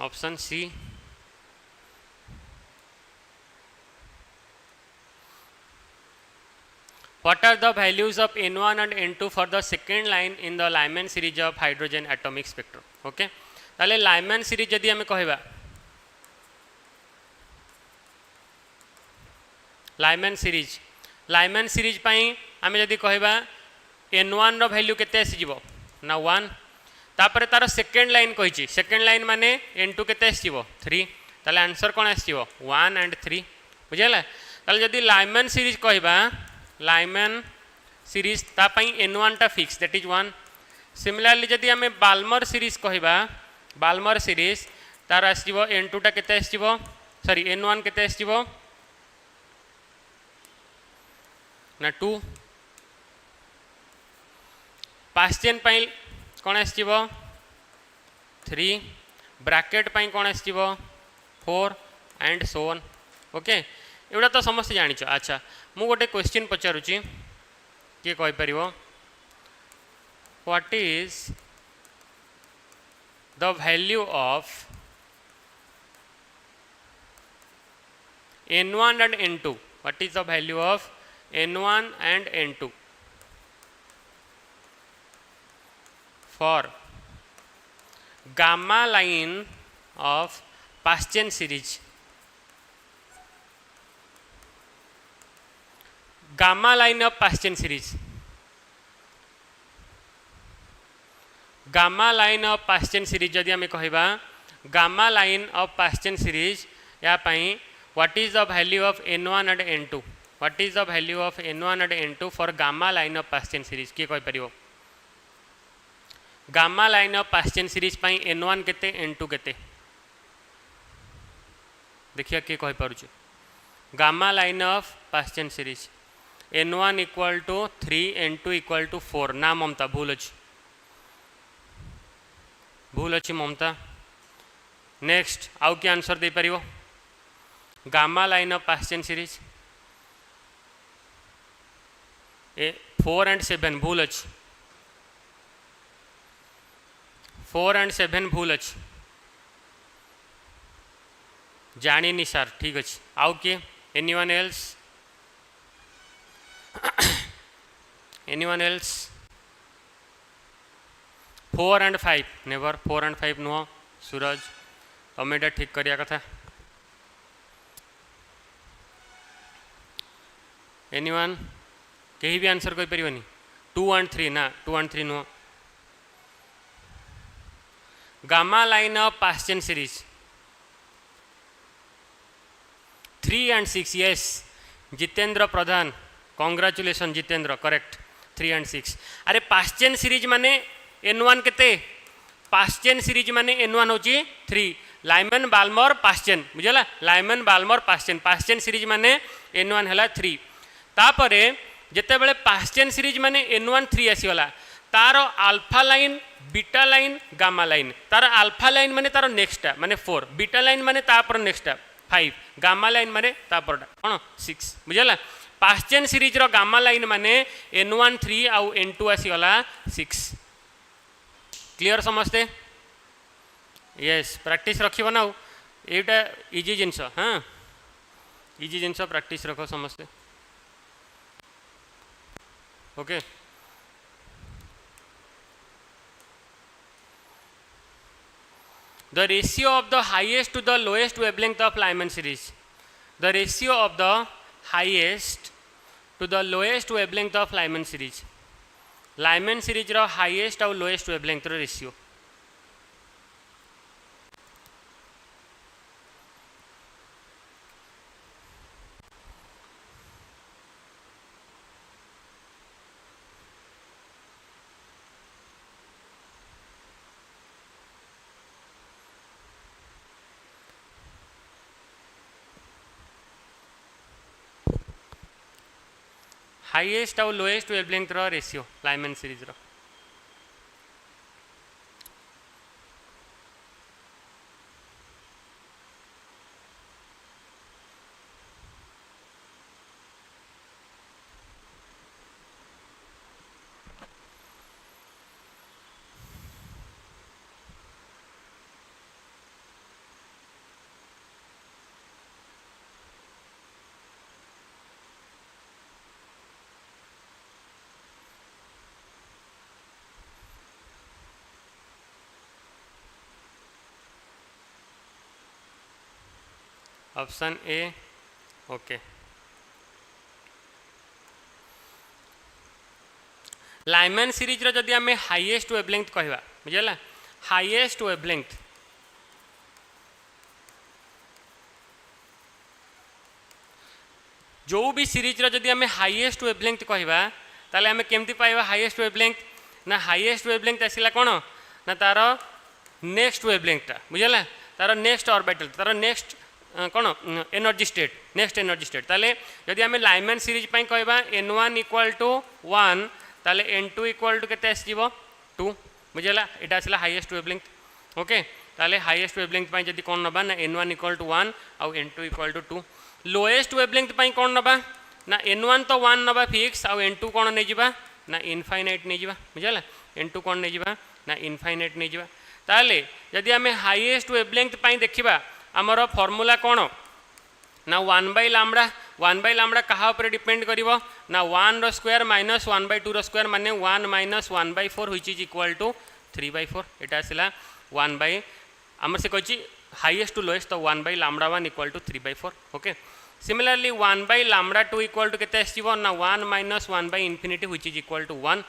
Option C. What are the values of N1 and N2 for the second line in the Lyman series of hydrogen atomic spectrum? Okay. ताले Lyman series जदि हमें कहबा Lyman series पाई हमें जदि कहबा N1 रो value केते आसी जीवो ना 1 तापर तार सेकेंड लाइन कही सेकेंड लाइन माने N2 केते आसीबो 3 ताले आंसर कोन आसीबो 1 and 3 बुझिला. ताले जदि Lyman series कहबा Lyman series ता पई N1 टा फिक्स दैट इज 1. सिमिलरली जदि हमें Balmer series कहबा Balmer series तार आसीबो N2 टा केते आसीबो सॉरी N1 केते आसीबो ना 2. पास्चेन पई कौन आसो 3 ब्राकेट पाई कौन आसो 4 एंड सो ऑन. ओके एवढा तो समस्ते जानिच. अच्छा मु गोटे क्वेश्चन पचारुची किए कहि परिवो what is the value of N1 and N2? What is the value of N1 and N2 for gamma line of Paschen series? Gamma line of Paschen series. Gamma line of Paschen series जदि हमें कहबा gamma line of Paschen series या पाई what is the value of N1 and N2? What is the value of N1 and N2 for gamma line of Paschen series? किए कहि परिवो gamma line of Paschen series पाई N1 केते N2 केते देखिए किए कहि पारुचे gamma line of Paschen series N1 equal to 3 N2 equal to 4 ना ममता भूल अच्छी ममता. नेक्स्ट आउ कि आंसर दे परिवो gamma line of Paschen series 4 and 7 भूल अच्छी 4 and 7 भूल अच्छी जानी नहीं सर ठीक अच्छे. आउ किए anyone else anyone else 4 and 5 never 4 and 5 नुह सूरज तमें ठीक करिया कथा. एनीवन कहीं भी आंसर कहि परिबनी 2 and 3 ना 2 and 3 नुह gamma line of Paschen series 3 and 6 yes Jitendra Pradhan congratulation Jitendra correct 3 and 6. अरे पास्चेन सीरीज माने N1 केते पास्चेन सीरीज माने N1 होची 3 लाइमन बाल्मर पास्चेन बुझला लाइमन बाल्मर पास्चेन पास्चेन सीरीज माने N1 हला 3 तापरे जेते बेले पास्चेन सीरीज माने N1 3 आसीगला तार alpha line beta line gamma line तार अल्फा लाइन माने तार नेक्स्ट माने 4 बीटा लाइन माने तापर नेक्स्ट 5 गामा लाइन माने तापर कोन 6 बुझला. पास्चेन सीरीज रो गामा लाइन माने N1 3 आउ N2 आसीगला 6. क्लियर समझते यस प्रैक्टिस रखिबो ना एटा इजी जिंस. हाँ इजी जिनस प्रैक्टिस रख समस्ते okay the ratio of the highest to the lowest wavelength of Lyman series the ratio of the highest to the lowest wavelength of Lyman series रो highest और lowest wavelength रो ratio highest और lowest wavelength रो ratio Lyman series रो option A okay Lyman series रो जदि आम highest wavelength कहवा बुझला हाईएस्ट वेवलेंथ जो भी सीरीज रो जदि आम हाईएस्ट वेवलेंथ कहवा ताले आम केमती पाइबा हाईएस्ट वेवलेंथ ना हाईएस्ट वेवलेंथ आसिला कोन ना तार नेक्स्ट वेवलेंथटा बुझला तार नेक्स्ट ऑर्बिटल तार नेक्स्ट कौन energy state next energy state ताले जदि आम लाइमन सीरीज पाई कहबा n1 इक्वल टू 1 ताले n2 इक्वल टू केते आसीबो 2 बुझला एटा आसला हाईएस्ट वेवलेंथ ओके ताले हाईएस्ट वेवलेंथ पाई जदि कोन नबा ना n1 इक्वल टू 1 और n2 equal to 2 lowest wavelength पाई कोन नबा ना n1 तो 1 नबा फिक्स और n2 कोन नै जिबा ना इनफाइनाइट नै जिबा बुझला n2 कोन नै जिबा ना इनफाइनाइट नै जिबा ताले जदि आम हाईएस्ट वेवलेंथ पाई देखिबा आमर फॉर्मूला कौन ना 1/λ कहा ऊपर डिपेंड करिवो ना 1 रो स्क्वायर माइनस 1/2 रो स्क्वायर माने 1 minus 1/4 which is equal to 3/4 एटा आसला 1 बाय आमर से कहछि हाईएस्ट टू लोएस्ट तो 1/λ1 equal to 3/4 okay similarly 1/λ2 equal to केते आसीबो ना 1 minus 1/∞ which is equal to 1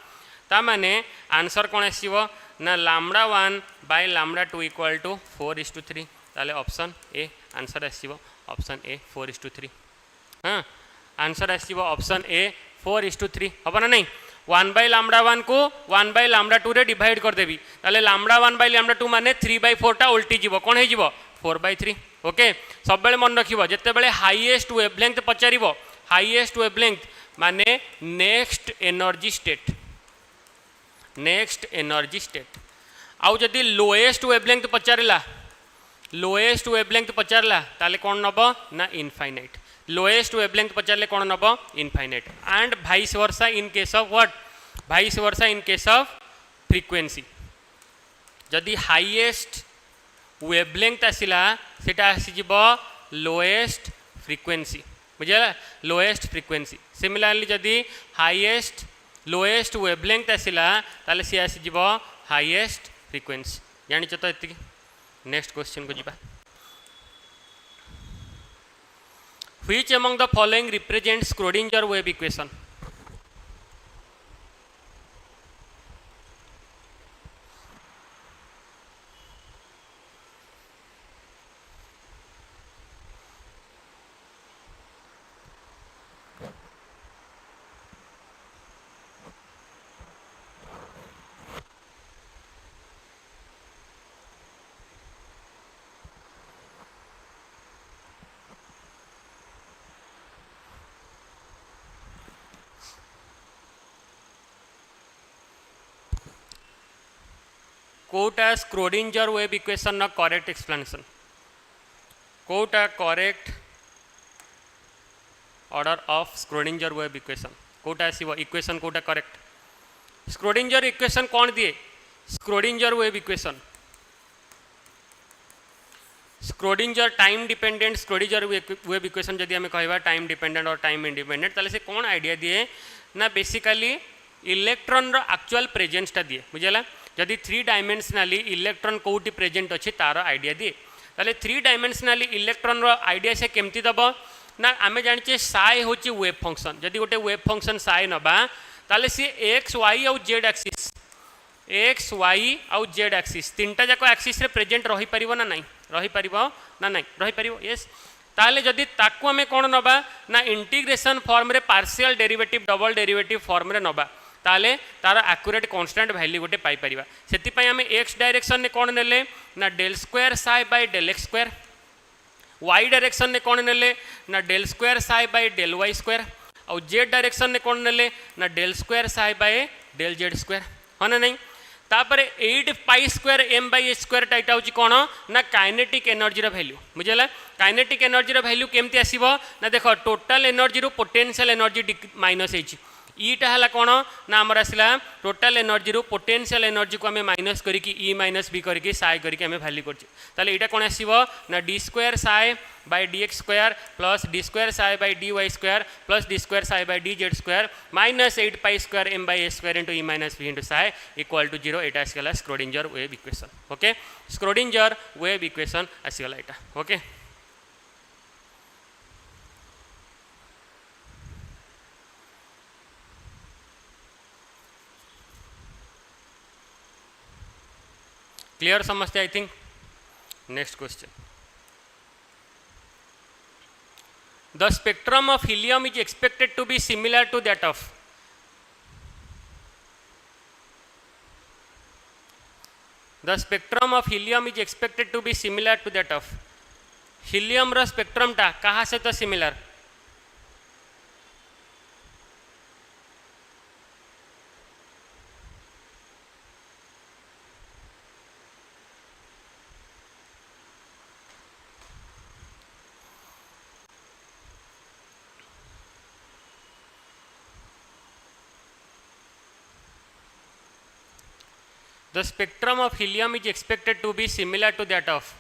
ता माने आंसर कोन आसीबो ना λ1/λ2 इक्वल टू 4:3 ताले ऑप्शन ए आंसर आसीबो ऑप्शन ए 4:3 हाँ आंसर आसीबो ऑप्शन ए 4:3 हम ना नहीं 1/λ1 को 1/λ2 रे डिवाइड कर देबी ताले λ1/λ2 माने 3/4 टा उल्टी जीवो कोन हे जीवो 4/3 ओके सब बेले मन रखिबो जत्ते बेले हाईएस्ट वेवलेंथ पचारिबो हाईएस्ट वेवलेंथ माने नेक्स्ट एनर्जी स्टेट आउ जदि लोएस्ट वेवलेंथ पचारिला लोएस्ट वेवलेंथ पचारला ताले कौन नब ना इनफाइनाइट लोएस्ट वेवलेंथ पचारे कौन नब infinite and vice versa in case of what vice versa in case of frequency जदि हाईएस्ट वेवलेंथ आसिला सेटा आसीजिब लोएस्ट फ्रीक्वेंसी बुझला लोएस्ट फ्रीक्वेंसी सिमिलरली जदि हाईएस्ट लोएस्ट वेवलेंथ आसिला ताले सी आसीजिब हाईएस्ट फ्रीक्वेंसी जानिच तो एतिकी नेक्स्ट क्वेश्चन को जीवा which among the following represents Schrodinger wave equation कोटा Schrodinger wave equation न करेक्ट एक्सप्लेनेशन कोटा correct order of Schrodinger wave equation कोटा आसीबो इक्वेशन कोटा करेक्ट स्क्रोडिंगर इक्वेशन कौन दिए Schrodinger wave equation Schrodinger time dependent Schrodinger wave equation जदि आम कह टाइम डिपेंडेंट और टाइम इंडिपेंडेंट ताले से कौन आइडिया दिए ना बेसिकली इलेक्ट्रॉन रो एक्चुअल प्रेजेंसटा दिए बुझेगा जदि 3 डायमेंशनाली इलेक्ट्रॉन कौटी प्रेजेंट अच्छी तार आइडिया दिए ताले 3 डायमेंशनाली इलेक्ट्रॉन रो आइडिया से केमती दब ना आम जाने साई हूँ वेव फंक्शन जदि गोटे वेव फंक्शन साई नबा ताले सी एक्स वाई आउ जेड एक्सिस एक्स वाई आउ जेड एक्सिस तीनटा जाक एक्सिस रे प्रेजेंट रही परिबो ना नहीं रही परिबो ना नहीं रही परिबो यस ताले जदि ताकू आमे कोन नबा ना इंटीग्रेशन फॉर्म रे partial derivative double derivative form रे नबा ताले तार एक्यूरेट कांस्टेंट वैल्यू गोटे पाई परिबा सेति पई आमे एक्स डायरेक्शन ने कोन नेले ना del square psi by del x square y direction ने कोन नेले ना del square psi by del y square और जेड डायरेक्शन ने कोन नेले ना del square psi by del z square हाँ ना नहीं तापर 8 pi square m by h square टाइटा हूँ कौन ना काइनेटिक एनर्जी वैल्यू बुझेगा काइनेटिक एनर्जी वैल्यू केमती आसो ना देख टोटाल एनर्जी रू पोटेंशियल एनर्जी माइनस होती ईटा है कौन ना आमर आसला टोटाल एनर्जी रू पोटेंशियल एनर्जी को आम माइनस करके ई माइनस बी करके साई करके आम वैल्यू कर कौन आसो ना d square psi by d x square plus d square psi by d y square plus d square psi by d z square minus 8 pi square m by a square into e minus b into psi equal to 0 एटा आसगला Schrodinger wave equation okay Schrodinger wave equation आसगला एटा okay clear समझते I think next question the spectrum of helium is expected to be similar to that of the spectrum of helium is expected to be similar to that of helium रो spectrum टा कहाँ से तो similar The spectrum of helium is expected to be similar to that of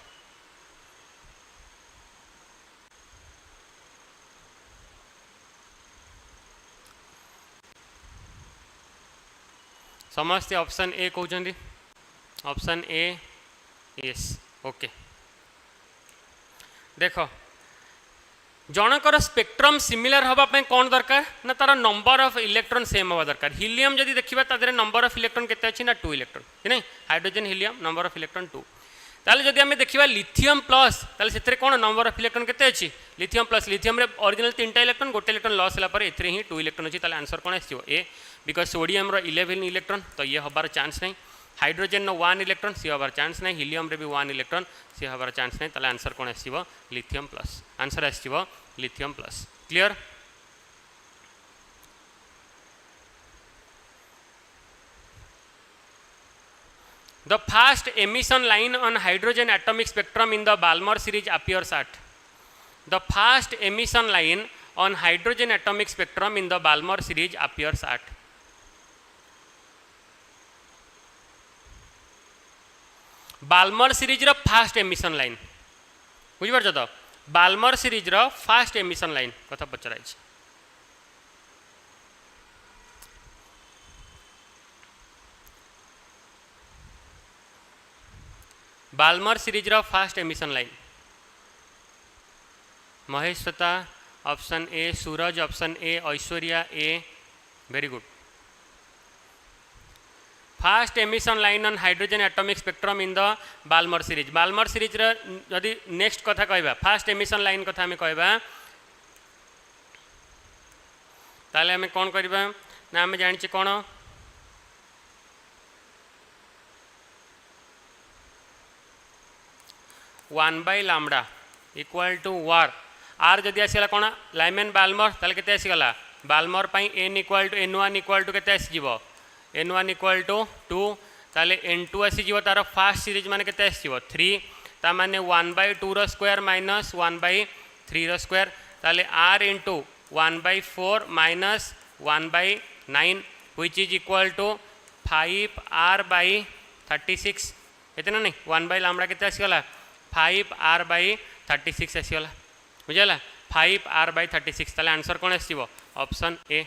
समझते option A कहते option A yes okay देख जनकर spectrum similar हवाई कौन दरकार ना तार नंबर ऑफ इलेक्ट्रॉन सेम हवा दरकार हीलियम जदि देखा तादे नंबर ऑफ इलेक्ट्रॉन केते अच्छी ना 2 इलेक्ट्रॉन कि नहीं hydrogen helium number of electron 2 ताले जदि आम देखा लिथियम प्लस ताले से कौन नंबर ऑफ इलेक्ट्रॉन केते अच्छी लिथियम प्लस लिथियम रे ओरिजिनल 3टा इलेक्ट्रॉन गोटे इलेक्ट्रॉन लॉस होला पर एथरे ही 2 इलेक्ट्रॉन अच्छी ताले आंसर कौन आसो ए बिकज सोडियम रो 11 इलेक्ट्रॉन तो ये हबार चांस नहीं हाइड्रोजन नो 1 इलेक्ट्रॉन सी हबार चांस नहीं हीलियम रे भी 1 इलेक्ट्रॉन सी हबार चांस नहीं ताले आंसर कौन आसो लिथियम प्लस आंसर आसो lithium plus clear the fast emission line on hydrogen atomic spectrum in the Balmer series appears at the fast emission line on hydrogen atomic spectrum in the Balmer series appears at Balmer series रो fast emission line बुझी पारछ तो Balmer series रो first emission line कथा पचराई Balmer series रो first emission line Mahesh Shweta option A Suraj option A Aishwarya A very good first emission line on hydrogen atomic spectrum in the Balmer series जदि next कथा कहबा फास्ट एमिशन लाइन कथा हमें कहबा ताले हमें कौन करबा ना हमें जानि कौन 1/λ इक्वल टू वार आर जदि आसला कौन लाइमन बाल्मर ताले केते आसीगला बाल्मर पाई n equal to n1 equal to केते आसीजिवो n1 इक्वल टू 2 ताले n2 आसीजिवो तार फास्ट सीरीज माने केते आसीजिवो 3 ता माने 1/2 रो स्क्वायर माइनस 1/3 रो स्क्वायर ताले r into 1/4 minus 1/9 which is equal to 5r/36 इतना नहीं 1/λ केते आसीगला 5r/36 आसीगला बुझेगा 5r/36 ताले आंसर कौन आसो option A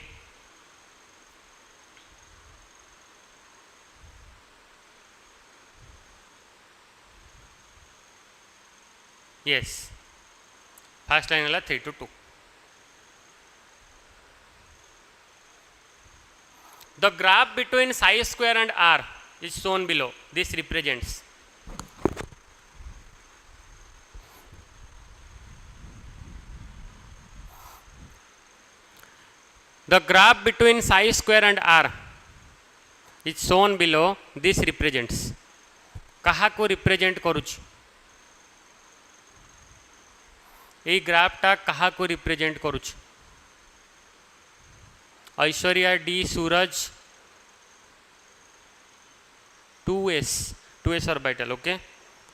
yes first line है 3 to 2 the graph between psi square and r is shown below this represents the graph between psi square and r is shown below this represents कहा को represent करुच ये ग्राफटा कहा को represent करुच Aishwarya D Suraj 2s orbital okay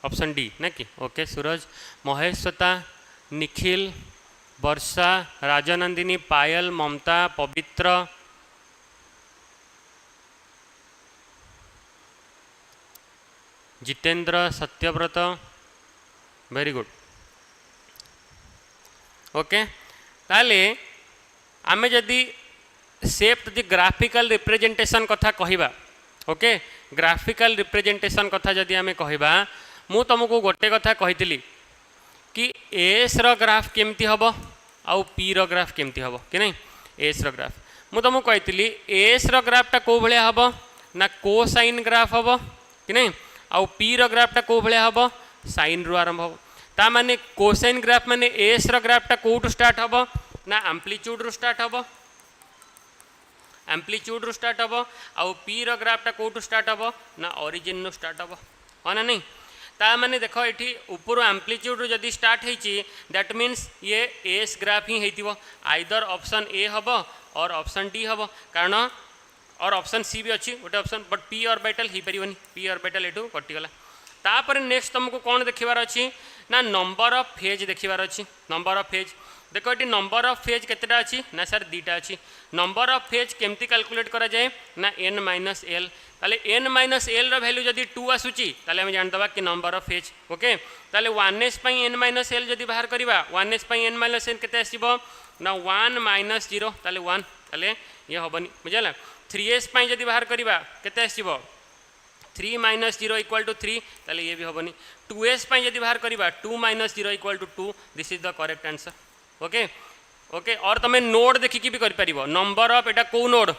option D ना कि okay Suraj Maheshwata Nikhil Varsha Rajnandini Payal Mamata Pavitra Jitendra Satyavrat very good okay ताले आमे जदि सेप जदि ग्राफिकल रिप्रेजेंटेशन कथा कहिबा ओके ग्राफिकल रिप्रेजेंटेशन कथा जदि आमे कहिबा मु तुमको गोटे कथा कहितली कि एस रो ग्राफ केमती हबो आउ पी रो ग्राफ केमती हबो कि नहीं एस रो ग्राफ मु तुमको कहितली एस रो ग्राफटा को भले हबो ना कोसाइन ग्राफ हबो कि नहीं आउ पी रो ग्राफटा को भले हबो साइन रो आरंभ हबो ता माने कोसाइन ग्राफ माने एस रो ग्राफटा कोठु स्टार्ट हबो ना एम्प्लीट्यूड रो स्टार्ट हबो एम्प्लीट्यूड रू स्टार्ट हम आउ पी रो ग्राफटा कौटू स्टार्ट हम ना ओरिजिन रू स्टार्ट हम हाँ ना नहीं ता माने देख ये ऊपर एम्प्लीट्यूड रू जदि स्टार्ट होती दैट मीन्स ये एस ग्राफ ही होइतिबो either option A um or option D हम कारण और ऑप्शन सी भी अच्छी गोटे ऑप्शन बट पी ऑर्बिटल हो पारिबनी पी ऑर्बिटल एटू कटिगला तापर नेक्स्ट तुमको कौन देखिबार अच्छी ना नंबर ऑफ फेज देखिबार अच्छी नंबर ऑफ फेज देखो ये नंबर ऑफ फेज केतेटा अच्छी ना सर दीटा अच्छी नंबर ऑफ फेज केमती कैलकुलेट करा जाए ना n माइनस एल ताले n माइनस एल रो वैल्यू जदि 2 आसुची ताले हम जानदबा कि नंबर ऑफ फेज ओके ताले 1s पई n माइनस एल जदि बाहर करिबा 1s पई n माइनस एल केते आसीबो ना 1 माइनस 0 ताले 1 ताले ये होबनी बुझला 3s पई जदि बाहर करिबा केते आसीबो 3 माइनस 0 इक्वल टू 3 ताले ये भी होबनी 2s पई जदि बाहर करिबा 2 minus 0 equal to 2 this is the correct answer okay okay और तुम नोड देखिकी भी कर नंबर ऑफ एटा को नोड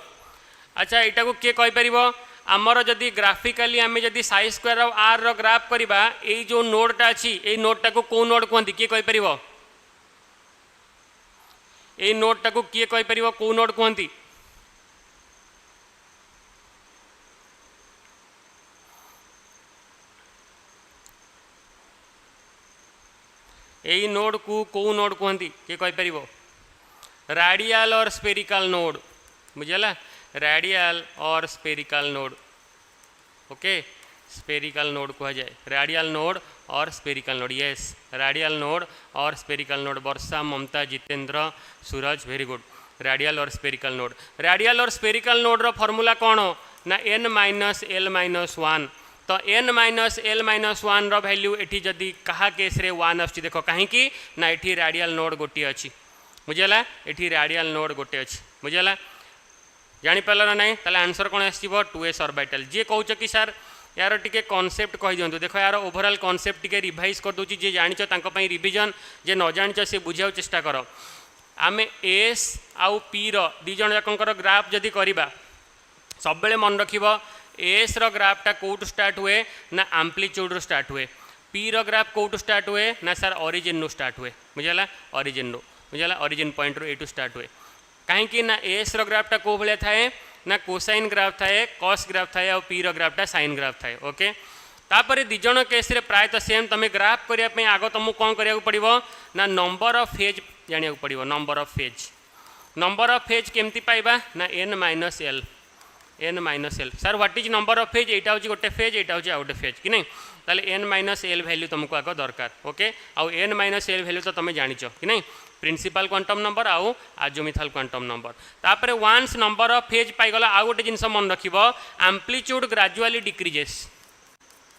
अच्छा यहाँ को किए कहीपर आमर जदि ग्राफिकाली आम जदि साइ स्क्वायर ऑफ आर रो ग्राफ करवा ये जो नोडटा अच्छी ये नोडटा को कौ नोड कहते किए कहीपर ये नोडटा को किए कहीपर कौ नोड कहती यही नोड को कौ नोड कहती किए कहीपर रेडियल और स्पेरिकल नोड बुझला रेडियल और spherical node okay spherical node कह जाए रेडियल नोड और spherical node yes radial node और स्पेरिकल नोड वर्षा ममता जितेंद्र सूरज वेरी गुड रेडियल और स्पेरिकल नोड रो फॉर्मूला कौन हो ना n माइनस एल माइनस 1 तो n माइनस एल माइनस 1 रो वैल्यू एठी जदि कहा केस रे 1 आछि देखो कहीं ना एठी रेडियल नोड गोटी अच्छी बुझेगा ये रेडियल नोड गोटे अच्छी बुझेगा जापार ना ना ताले आंसर कौन आसो 2s ऑर्बिटल जी कौच कि सार यार टी कॉन्सेप्ट कही दिंतु देख यार ओवरऑल कॉन्सेप्ट टी रिवाइज कर दूची जी जान रिविजन जे न जान से बुझा चेष्टा कर आम एस आउ पी दी जन जाकर ग्राफ जदि करवा सब बेले मन रख एस रो ग्राफटा कौटू स्टार्ट हुए ना एम्प्लीट्यूड रू स्टार्ट हुए पी रो ग्राफ कौटू स्टार्ट हुए ना सर ओरिजिन रू स्टार्ट हुए बुझेगा ओरिजिन रू बुझेगा ओरिजिन पॉइंट रू एटू स्टार्ट हुए कहीं ना एस रो ग्राफटा कौ भाया थाए ना कोसाइन ग्राफ थाए कॉस ग्राफ थाए और पी रो ग्राफटा साइन ग्राफ थाए ओके तापर दिज केस रे प्रायतः सेम तुम ग्राफ करने आग तुमको कौन करा पड़ो ना नंबर ऑफ फेज जाना पड़ो नंबर ऑफ फेज केमती पाइबा ना n minus L sir what is number of phase यहाँ हूँ गोटे फेज यहाँ हूँ गोटे फेज कि नहीं ताले n माइनस एल वैल्यू तुमको आग दरकार ओके आउ n माइनस एल वैल्यू तो तुम जानिच कि नहीं प्रिंसिपल क्वांटम नंबर आउ आजोमिथाल क्वांटम नंबर तापर वन्स नंबर ऑफ फेज पाइगला आउ गोटे जिनस मन रख एम्प्लीट्यूड ग्रेजुअली डिक्रीजेस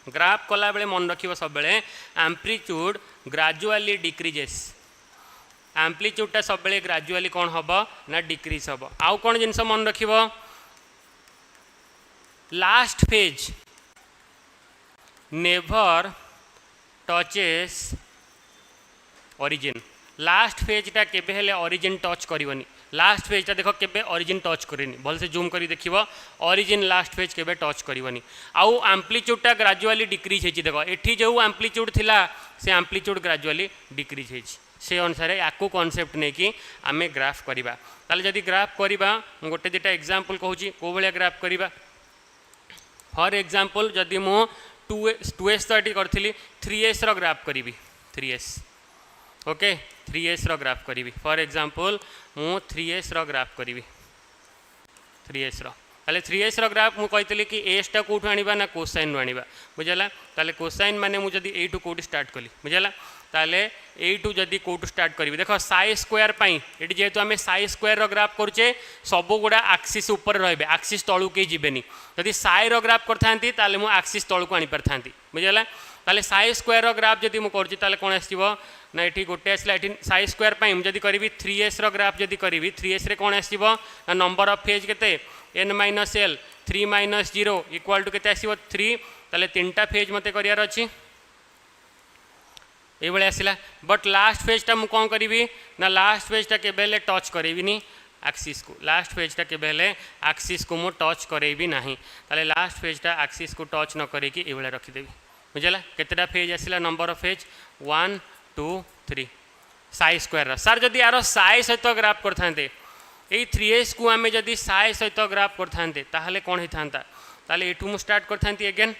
ग्राफ कला बेले मन रखिबो सब बेले एम्प्लीट्यूड ग्रेजुअली डिक्रीजेस एम्प्लीट्यूडटा सब बेले ग्रेजुअली कौन हम ना डिक्रीज हम आउ कौन जिनस मन रखिबो last phase never touches origin last फेजटा केबे हेले ओरिजिन टच करबनी लास्ट फेजटा देखो केबे ओरिजिन टच करेनी भल से जूम करी देखिबो ओरिजिन लास्ट फेज केबे टच करबनी आउ एम्प्लीट्यूडटा ग्रेजुअली डिक्रीज हेची देखो एठी जो एम्प्लीट्यूड थिला से एम्प्लीट्यूड ग्रेजुअली डिक्रीज हेची से अनुसार याकू कॉन्सेप्ट नहीं कि आमे ग्राफ करबा ताले जदी ग्राफ करबा गोटे दुटा एग्जांपल कहूची को भलिया ग्राफ करबा फॉर एग्जांपल जदी मो 2s तो करथिली 3s रो ग्राफ करीबी 3s ओके 3s रो ग्राफ करी फॉर एग्जांपल मु 3s रो ग्राफ करी 3s रो ताले 3s रो ग्राफ मु कहतली कि s टा कोठु आनिबा ना कोसाइन नु आनिबा बुझला ताले कोसाइन माने मु जदी एटू कोठी स्टार्ट कली बुझला ताले एटू जदी कोठु स्टार्ट करी देखो साइ स्क्वायर पई एटी जेतु आमे साइ स्क्वायर रो ग्राफ करछे सब गुडा एक्सिस ऊपर रहबे एक्सिस तळु के जिबेनी जदी साइ रो ग्राफ करथांती ताले मु एक्सिस तळु को आनी परथांती बुझला ताले साइ स्क्वायर रो ग्राफ जदी मु करछि ताले कोन आसीबो ना ये गोटे आसला ये साइ स्क्वायर जब करी 3s रो ग्राफ जब करी 3s रे कौन आसो ना नंबर ऑफ फेज के n minus l 3 minus 0 equal to के 3 ताले 3टा फेज मत करार अच्छी ये आसला बट लास्ट फेजटा मुझे कौन करी ना लास्ट फेजटा के टच करेबिनी एक्सिस को लास्ट फेजटा के एक्सिस को मुझे टच करेबी ना ताले लास्ट फेजटा एक्सिस को टच न करके ये रखीदेवी बुझला केतेटा फेज आसला number of phase 1 2 3 psi square सार जदि यार साइ सहित ग्राफ करते ये 3s को आम जदि साइ सहित ग्राफ करते ताहले कौन होता ताले एठू मु स्टार्ट करथांती अगेन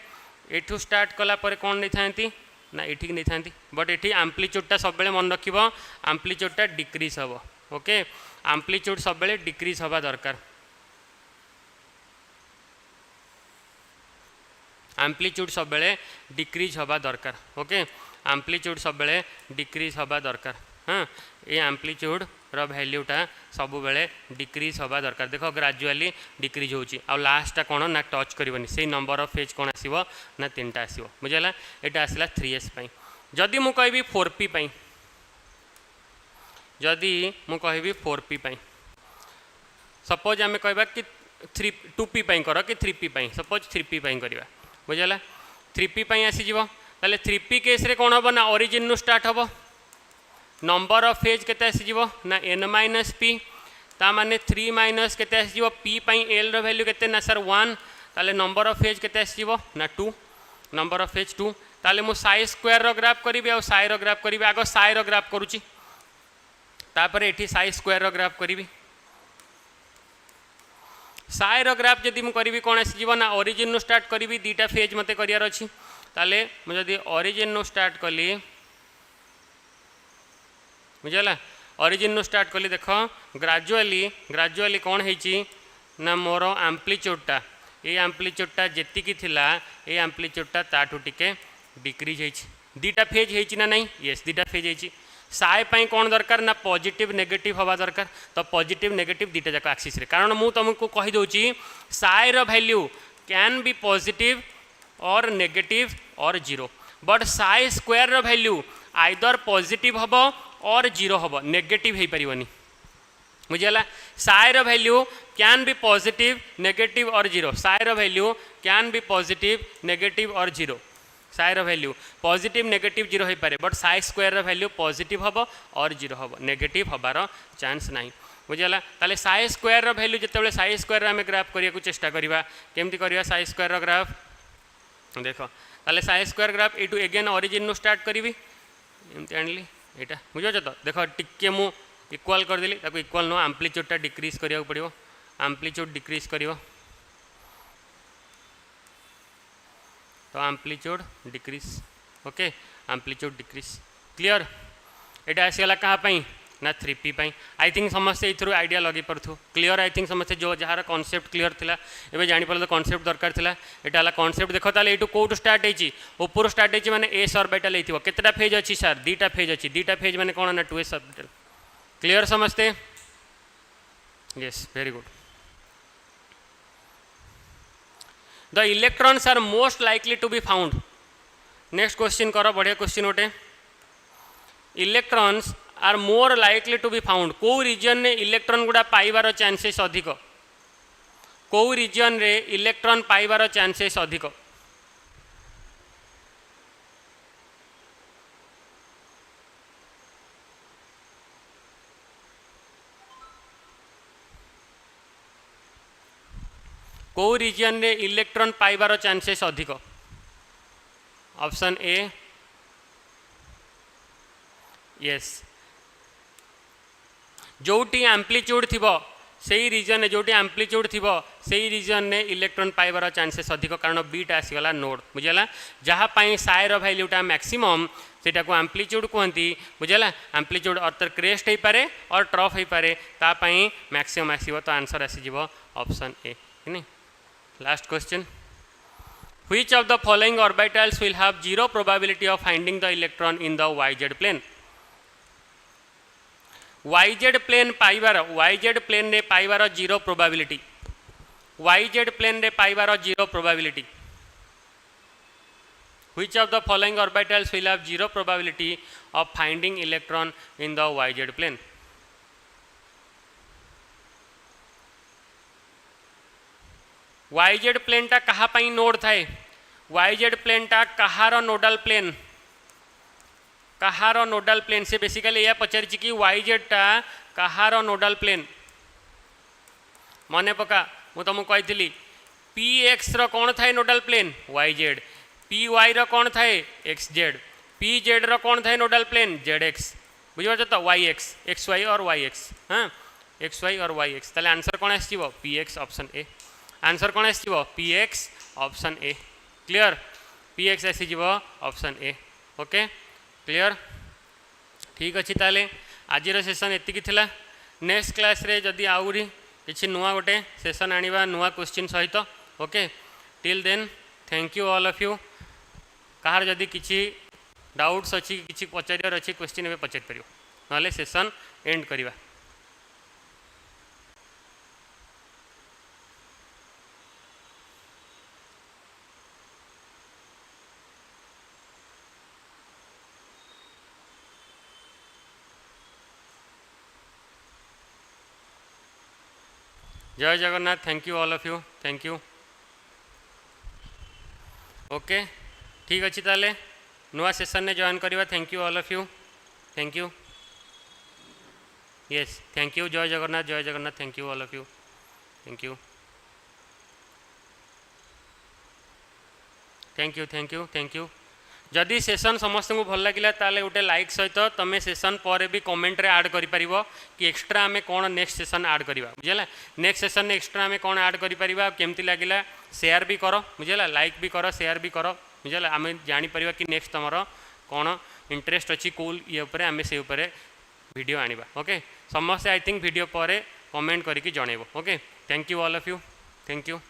एठू स्टार्ट कला परे कौन नहीं था ना एठी नहीं था बट एठी एम्प्लीट्यूडटा सब बेले मन रखिबो एम्प्लीट्यूडटा डिक्रीज हबो ओके एम्प्लीट्यूड सब बेले डिक्रीज हवा दरकार एम्प्लीट्यूड सब बेले डिक्रीज हवा दरकार ओके एम्प्लीट्यूड सब बेले डिक्रीज हवा दरकार हाँ ये एम्प्लीट्यूड रो वैल्यूटा सब बेले डिक्रीज हवा दरकार देखो ग्रेजुअली डिक्रीज होची आ लास्टटा कौन ना टच करबनी से नंबर ऑफ फेज कौन आसीबो ना 3टा आसीबो बुझला एटा आसला 3s पई जदि मु कहबी 4p पई जदि मु कहबी 4p पई सपोज आमे कहबा कि 2p पई करो कि 3p पई सपोज 3p पई करबा बुझला 3p पई आसी जीवो ताले 3p केस रे कौन हम ना ओरिजिन नु स्टार्ट हम नंबर ऑफ फेज केते आसीजिवो ना n माइनस p ता माने 3 माइनस केते आसीजिवो p पई l रो वैल्यू केते ना सर 1 ताले नंबर ऑफ फेज केते आसीजिवो ना 2 नंबर ऑफ फेज 2 ताले मु साइ स्क्वायर रो ग्राफ करिबी आ साइ रो ग्राफ करिबी आगो साइ रो ग्राफ करूची तापरे एठी साइ स्क्वायर रो ग्राफ करिबी साइ रो ग्राफ जदि मु करिबी कोन आसीजिवो ना ओरिजिन नु स्टार्ट करिबी दीटा फेज मते करियार अछि ताले मु जदि ओरिजिन नु स्टार्ट कली बुझला ओरिजिन नु स्टार्ट कली देख ग्रेजुअली कौन है ना मोर एम्प्लीट्यूडटा ये एम्प्लीट्यूडटा जेतिकी थिला ये एम्प्लीट्यूडटा ताठू टिके डिक्रीज है दीटा फेज है ना नहीं यस दीटा फेज है साइ पाई कौन दरकार ना पॉजिटिव नेगेटिव हवा दरकार तो पॉजिटिव नेगेटिव दीटा जाक एक्सिस रे कारण मु तुमको कहि दोची साइ रो value can be positive or negative or 0 but psi square रो वैल्यू आइदर पॉजिटिव हबो और 0 हम नेगेटिव हो पारिबनी बुझला साइ रो value can be positive negative or 0 psi रो value can be positive negative or 0 psi रो value positive negative 0 हो पारे बट साइ स्क्वायर रो value positive um or 0 um negative हबार चांस नहीं बुझला ताले साइ स्क्वायर रो वैल्यू जिते साइ स्क्वायर आम ग्राफ करिया को चेष्टा करिबा केमती करिया साइ स्क्वायर रो ग्राफ देखो ताले साइ स्क्वायर ग्राफ एटू अगेन ओरिजिन नु स्टार्ट करिबी एमती आनली यहाँ बुझे तो देख टिके मु इक्वाल करदेली ताको इक्वाल नो एम्प्लीट्यूडटा डिक्रीज करिया पड़ो एम्प्लीट्यूड डिक्रीज करियो तो amplitude decrease okay amplitude decrease clear यहाँ आसीगला कहाँ ना 3p पाई आई थिंक समस्ते ये आइडिया लगे पार्थु क्लियर आई थिंक समस्ते जो जार कॉन्सेप्ट क्लियर थिला एबे जानि परले कॉन्सेप्ट दरकार थिला एटा हला कॉन्सेप्ट देखो ताले एटू कोट स्टार्ट हेची ऊपर स्टार्ट हेची माने s ऑर्बिटल हेथिबो केतेटा फेज अछि सर दीटा फेज अछि दीटा फेज माने कोन ना 2s ऑर्बिटल क्लियर समस्ते yes very good the electrons are most likely to be found next question कर बढ़िया क्वेश्चन गोटे electrons are more likely to be found कौ रीजन ने इलेक्ट्रॉन गुड़ा पाइबार चांसेस अधिक कौ रीजन रे इलेक्ट्रॉन पाइबार चांसेस अधिक कौ रीजन रे इलेक्ट्रॉन पाइबार चांसेस अधिक ऑप्शन ए यस जोटी एम्प्लीट्यूड थिबो सेही रीजन जोटी एम्प्लीट्यूड थिबो सेही रीजन ने इलेक्ट्रॉन पाइबार चांसेस अधिक कारण बीटा आसीगला नोड बुझला जहाँ पाई साइर वैल्यूटा मैक्सिमम सेटा को एम्प्लीट्यूड कहती बुझला एम्प्लीट्यूड अर्थात क्रेस्ट हो पारे और ट्रफ हो पारे तापाई मैक्सिमम आसीबो तो आंसर आसीजिवो ऑप्शन ए नहीं last question which of the following orbitals will have zero probability of finding the electron in the YZ plane YZ plane पाइबार YZ प्लेन रे पाइबार जीरो प्रोबेबिलिटी YZ प्लेन रे पाइबार zero probability which of the following orbitals will have zero probability of finding electron in the YZ plane YZ plane टा कहा पाई node थाए YZ plane टा कहार नोडल प्लेन कहार नोडल प्लेन से बेसिकली या पचारि कि YZ टा कहार नोडल प्लेन मने पका मु तुमको कही PX रो कौन थाए नोडल प्लेन YZ PY रो कौन थाए XZ PZ रो कौन थाए नोडल प्लेन ZX बुझे तो YX XY और YX हाँ XY और YX ताले आंसर कौन आसीबो PX ऑप्शन ए आंसर कौन आसीबो PX option A clear PX आसीजिवो ऑप्शन ए ओके क्लियर ठीक अच्छी ताले आज सेसन एतिकी थिला नेक्स्ट क्लास रे जदि आउरी किछि नुआ गोटे सेसन आनिबा नुआ क्वेश्चन सहित okay till then thank you all of you कहार जदि किछि डाउट्स अच्छी किछि पचारियार अच्छी क्वेश्चन ए पचारि परियो नले सेसन एंड करिवा जय Jagannath thank you all of you thank you okay ठीक अच्छी ताले नुआ सेशन ने जॉइन करिवा thank you all of you thank you yes thank you जय Jagannath thank you all of you thank you thank you thank you thank you जदि session समस्त को भल लगे ताले गोटे लाइक सहित तुम सेशन पर भी कमेंट रे ऐड करि परिबो कि एक्स्ट्रा आमे कौन नेक्स्ट सेशन ऐड करिबा बुझला नेक्स्ट सेशन ने एक्स्ट्रा आमे कौन ऐड करि परिबा केमती लागिला शेयर भी करो बुझला लाइक भी करो शेयर भी करो बुझला आमे जानि परिबा कि नेक्स्ट तमरो कौन इंटरेस्ट अच्छी कूल ये ऊपर आमे से ऊपर वीडियो आनिबा ओके समस्त आई थिंक वीडियो पर कमेंट करके जणेबो okay thank you all of you thank you